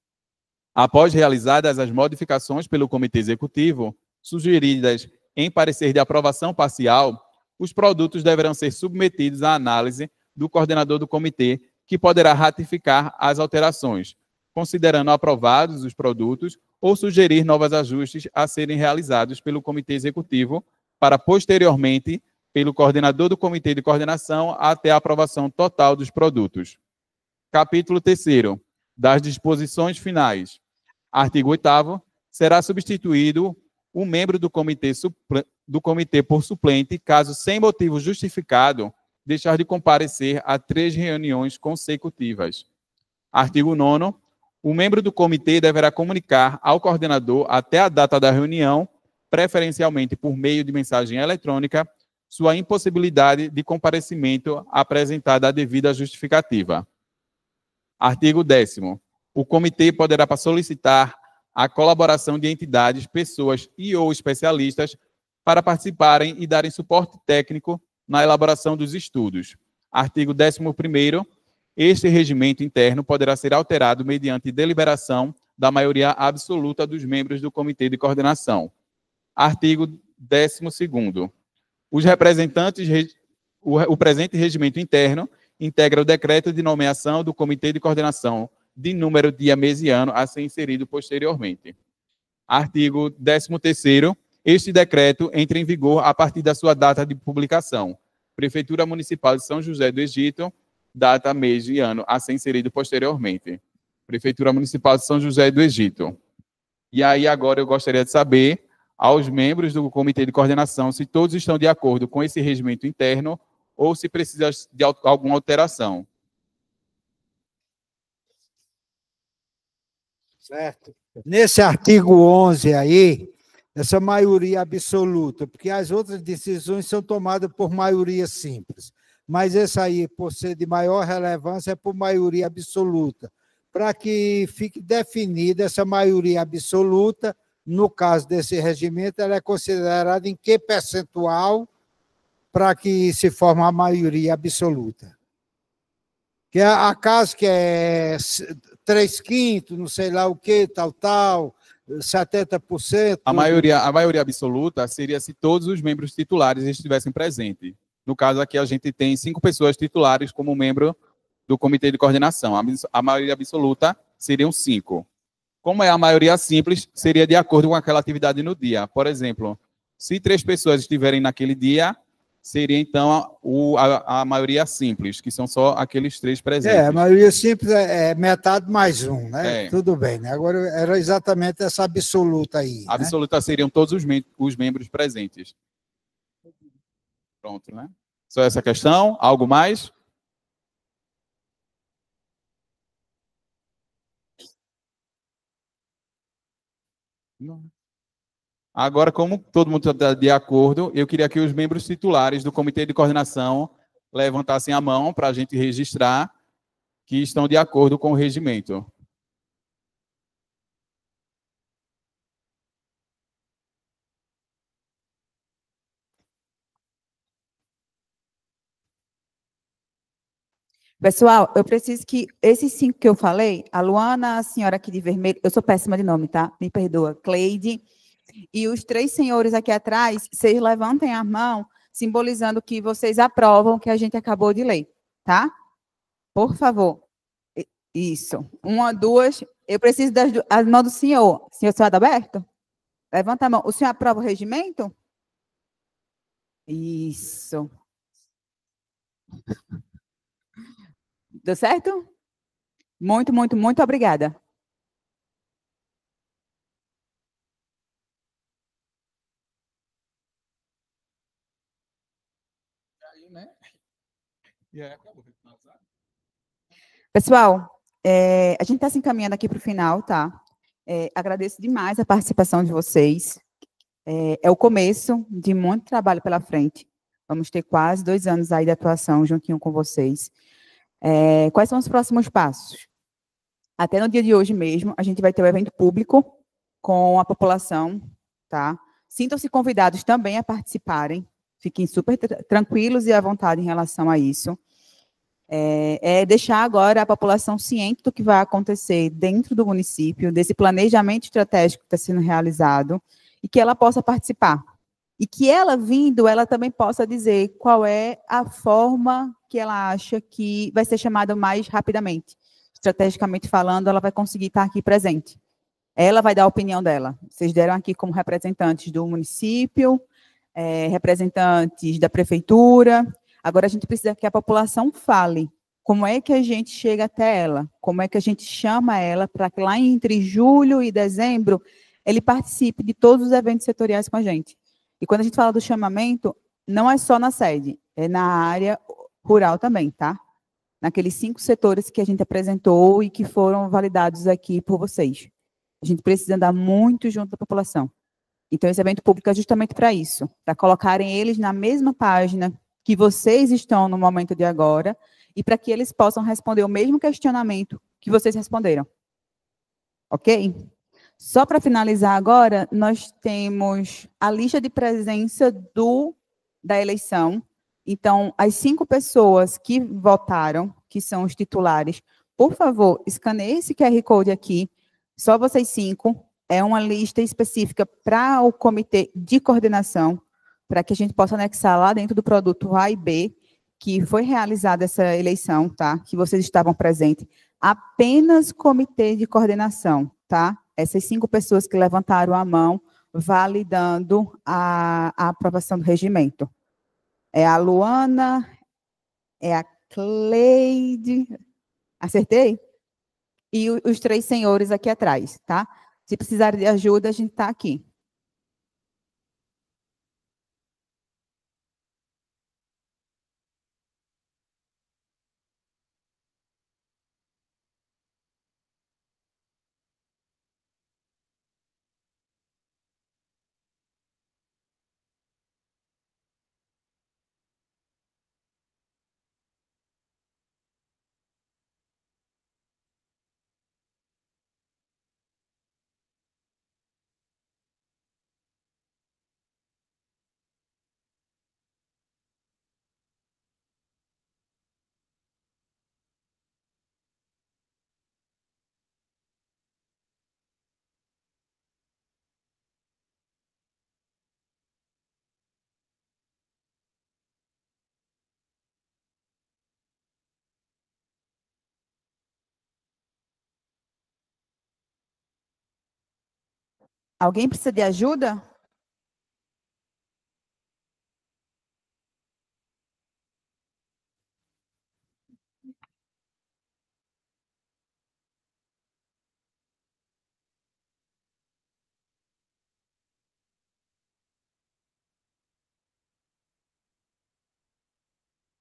após realizadas as modificações pelo Comitê Executivo, sugeridas em parecer de aprovação parcial, os produtos deverão ser submetidos à análise do coordenador do comitê, que poderá ratificar as alterações, considerando aprovados os produtos ou sugerir novos ajustes a serem realizados pelo Comitê Executivo para, posteriormente, pelo coordenador do Comitê de Coordenação até a aprovação total dos produtos. Capítulo 3º. Das disposições finais. Artigo 8º. Será substituído um membro do comitê por suplente, caso, sem motivo justificado, deixar de comparecer a 3 reuniões consecutivas. Artigo 9º. O membro do comitê deverá comunicar ao coordenador, até a data da reunião, preferencialmente por meio de mensagem eletrônica, sua impossibilidade de comparecimento apresentada a devida justificativa. Artigo 10º. O comitê poderá solicitar a colaboração de entidades, pessoas e ou especialistas para participarem e darem suporte técnico na elaboração dos estudos. Artigo 11º. Este regimento interno poderá ser alterado mediante deliberação da maioria absoluta dos membros do Comitê de Coordenação. Artigo 12º. Os representantes, o presente regimento interno integra o decreto de nomeação do Comitê de Coordenação de número, dia, mês e ano a ser inserido posteriormente. Artigo 13º. Este decreto entra em vigor a partir da sua data de publicação. Prefeitura Municipal de São José do Egito, data, mês e ano a ser inserido posteriormente. Prefeitura Municipal de São José do Egito. E aí agora eu gostaria de saber aos membros do Comitê de Coordenação se todos estão de acordo com esse regimento interno ou se precisa de alguma alteração. Certo. Nesse artigo 11 aí, essa maioria absoluta, porque as outras decisões são tomadas por maioria simples, mas essa aí, por ser de maior relevância, é por maioria absoluta, para que fique definida essa maioria absoluta. No caso desse regimento, ela é considerada em que percentual para que se forme a maioria absoluta. Que há casos que é 3/5, não sei lá o que, tal, 70%. A maioria absoluta seria se todos os membros titulares estivessem presentes. No caso aqui, a gente tem 5 pessoas titulares como membro do Comitê de Coordenação. A maioria absoluta seriam 5. Como é a maioria simples, seria de acordo com aquela atividade no dia. Por exemplo, se 3 pessoas estiverem naquele dia, seria então a maioria simples, que são só aqueles 3 presentes. A maioria simples é metade mais um, né? É. Tudo bem, né? Agora era exatamente essa absoluta aí. A absoluta seriam todos os membros presentes. Pronto, né? Só essa questão. Algo mais? Não. Agora, como todo mundo está de acordo, eu queria que os membros titulares do Comitê de Coordenação levantassem a mão para a gente registrar que estão de acordo com o regimento. Pessoal, eu preciso que esses 5 que eu falei, a Luana, a senhora aqui de vermelho, eu sou péssima de nome, tá? Me perdoa. Cleide, e os 3 senhores aqui atrás, vocês levantem a mão, simbolizando que vocês aprovam o que a gente acabou de ler, tá? Por favor. Isso. 1, 2. Eu preciso da mão do senhor. Senhor Adalberto? Levanta a mão. O senhor aprova o regimento? Isso. Deu certo? Muito, muito, muito obrigada. Pessoal, a gente está se encaminhando aqui para o final, tá? Agradeço demais a participação de vocês. É o começo de muito trabalho pela frente. Vamos ter quase 2 anos aí de atuação juntinho com vocês. Quais são os próximos passos? Até no dia de hoje mesmo, a gente vai ter um evento público com a população, tá? Sintam-se convidados também a participarem. Fiquem super tranquilos e à vontade em relação a isso. Deixar agora a população ciente do que vai acontecer dentro do município, desse planejamento estratégico que está sendo realizado, e que ela possa participar. E que ela vindo, ela também possa dizer qual é a forma que ela acha que vai ser chamada mais rapidamente. Estrategicamente falando, ela vai conseguir estar aqui presente. Ela vai dar a opinião dela. Vocês deram aqui como representantes do município, representantes da prefeitura. Agora a gente precisa que a população fale como é que a gente chega até ela, como é que a gente chama ela para que lá entre julho e dezembro ele participe de todos os eventos setoriais com a gente. E quando a gente fala do chamamento, não é só na sede, é na área rural também, tá? Naqueles 5 setores que a gente apresentou e que foram validados aqui por vocês. A gente precisa andar muito junto da população. Então, esse evento público é justamente para isso, para colocarem eles na mesma página que vocês estão no momento de agora e para que eles possam responder o mesmo questionamento que vocês responderam. Ok? Só para finalizar agora, nós temos a lista de presença da eleição. Então, as 5 pessoas que votaram, que são os titulares, por favor, escaneie esse QR Code aqui, só vocês 5. É uma lista específica para o comitê de coordenação, para que a gente possa anexar lá dentro do produto A e B, que foi realizada essa eleição, tá? Que vocês estavam presentes. Apenas comitê de coordenação, tá? Essas 5 pessoas que levantaram a mão, validando a aprovação do regimento. É a Luana, é a Cleide, acertei? E os 3 senhores aqui atrás, tá? Se precisar de ajuda, a gente está aqui. Alguém precisa de ajuda?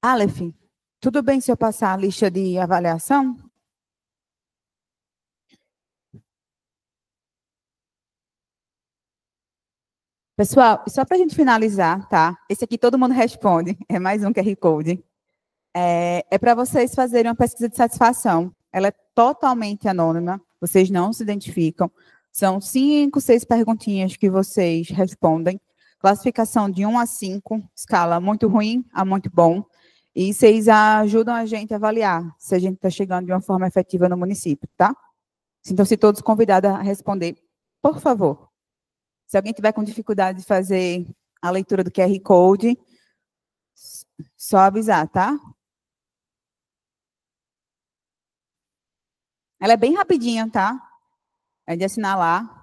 Aleph, tudo bem se eu passar a lista de avaliação? Pessoal, só para a gente finalizar, tá? Esse aqui todo mundo responde, é mais um QR Code. É para vocês fazerem uma pesquisa de satisfação. Ela é totalmente anônima, vocês não se identificam. São 5, 6 perguntinhas que vocês respondem. Classificação de 1 a 5, escala muito ruim a muito bom. E vocês ajudam a gente a avaliar se a gente está chegando de uma forma efetiva no município, tá? Sintam-se todos convidados a responder, por favor. Se alguém tiver com dificuldade de fazer a leitura do QR Code, só avisar, tá? Ela é bem rapidinha, tá? É de assinar lá.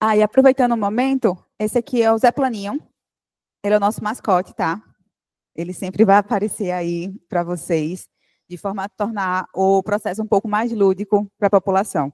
Ah, e aproveitando o momento, esse aqui é o Zé Planinho. Ele é o nosso mascote, tá? Ele sempre vai aparecer aí para vocês, de forma a tornar o processo um pouco mais lúdico para a população.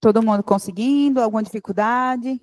Todo mundo conseguindo? Alguma dificuldade?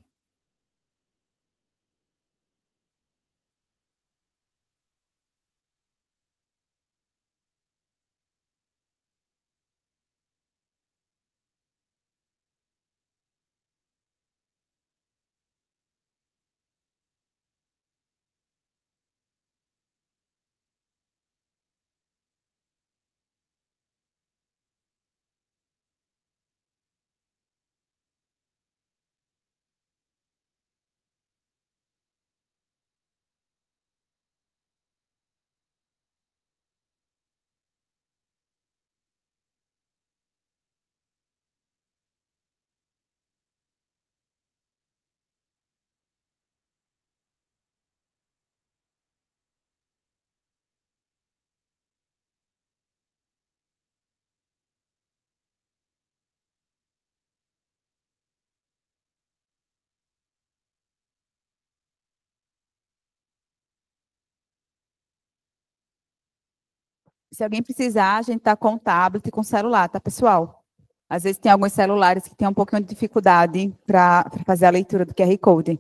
Se alguém precisar, a gente está com o tablet e com o celular, tá, pessoal? Às vezes tem alguns celulares que têm um pouquinho de dificuldade para fazer a leitura do QR Code.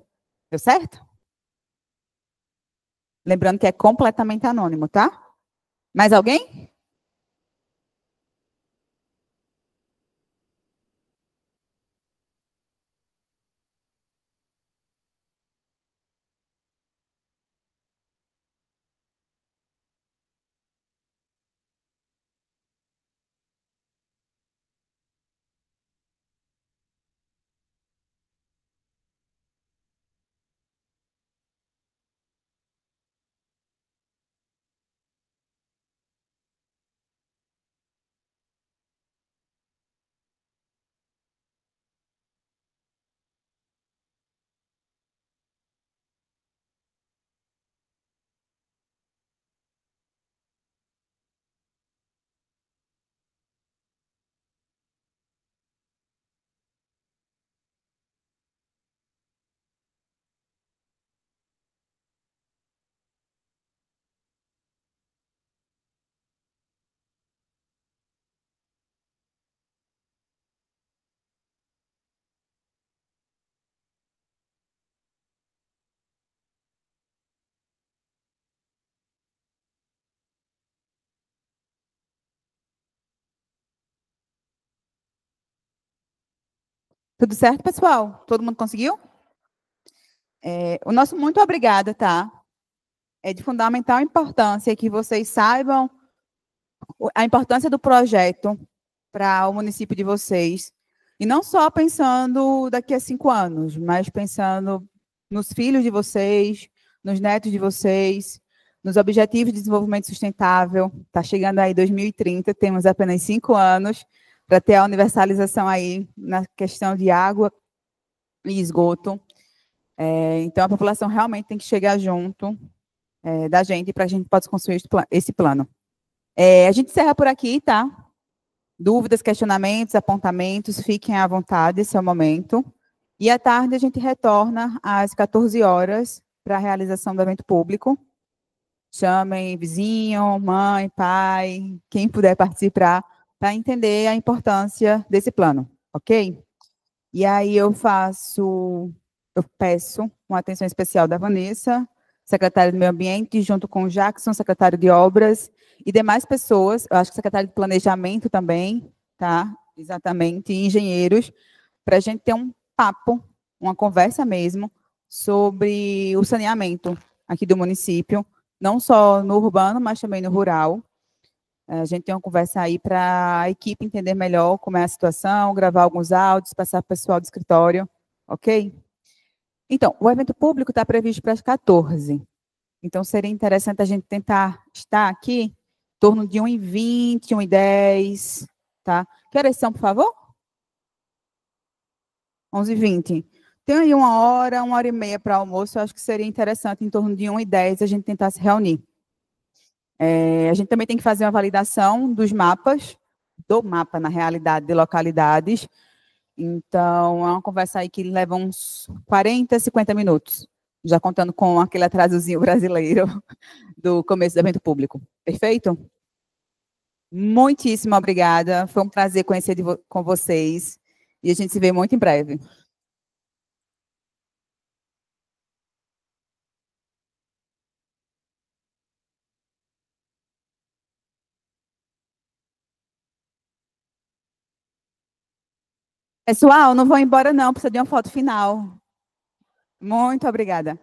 Deu certo? Lembrando que é completamente anônimo, tá? Mais alguém? Tudo certo, pessoal? Todo mundo conseguiu? O nosso muito obrigada, tá? É de fundamental importância que vocês saibam a importância do projeto para o município de vocês. E não só pensando daqui a 5 anos, mas pensando nos filhos de vocês, nos netos de vocês, nos objetivos de desenvolvimento sustentável. Está chegando aí 2030, temos apenas 5 anos para ter a universalização aí na questão de água e esgoto. Então, a população realmente tem que chegar junto da gente para a gente possa construir esse plano. A gente encerra por aqui, tá? Dúvidas, questionamentos, apontamentos, fiquem à vontade, esse é o momento. E à tarde a gente retorna às 14 horas para a realização do evento público. Chamem vizinho, mãe, pai, quem puder participar, para entender a importância desse plano, ok? E aí eu peço uma atenção especial da Vanessa, secretária do Meio Ambiente, junto com o Jackson, secretário de Obras, e demais pessoas, eu acho que secretário de Planejamento também, tá? Exatamente, e engenheiros, para a gente ter um papo, uma conversa mesmo, sobre o saneamento aqui do município, não só no urbano, mas também no rural. A gente tem uma conversa aí para a equipe entender melhor como é a situação, gravar alguns áudios, passar para o pessoal do escritório, ok? Então, o evento público está previsto para as 14. Então, seria interessante a gente tentar estar aqui em torno de 1h20, 1h10, tá? Que horas são, por favor? 11h20. Tem aí 1 hora, 1h30 para almoço, eu acho que seria interessante, em torno de 1h10, a gente tentar se reunir. A gente também tem que fazer uma validação dos mapas, do mapa, na realidade, de localidades. Então, é uma conversa aí que leva uns 40, 50 minutos, já contando com aquele atrasozinho brasileiro do começo do evento público. Perfeito? Muitíssimo obrigada, foi um prazer conhecer com vocês. E a gente se vê muito em breve. Pessoal, não vou embora não, precisa de uma foto final. Muito obrigada.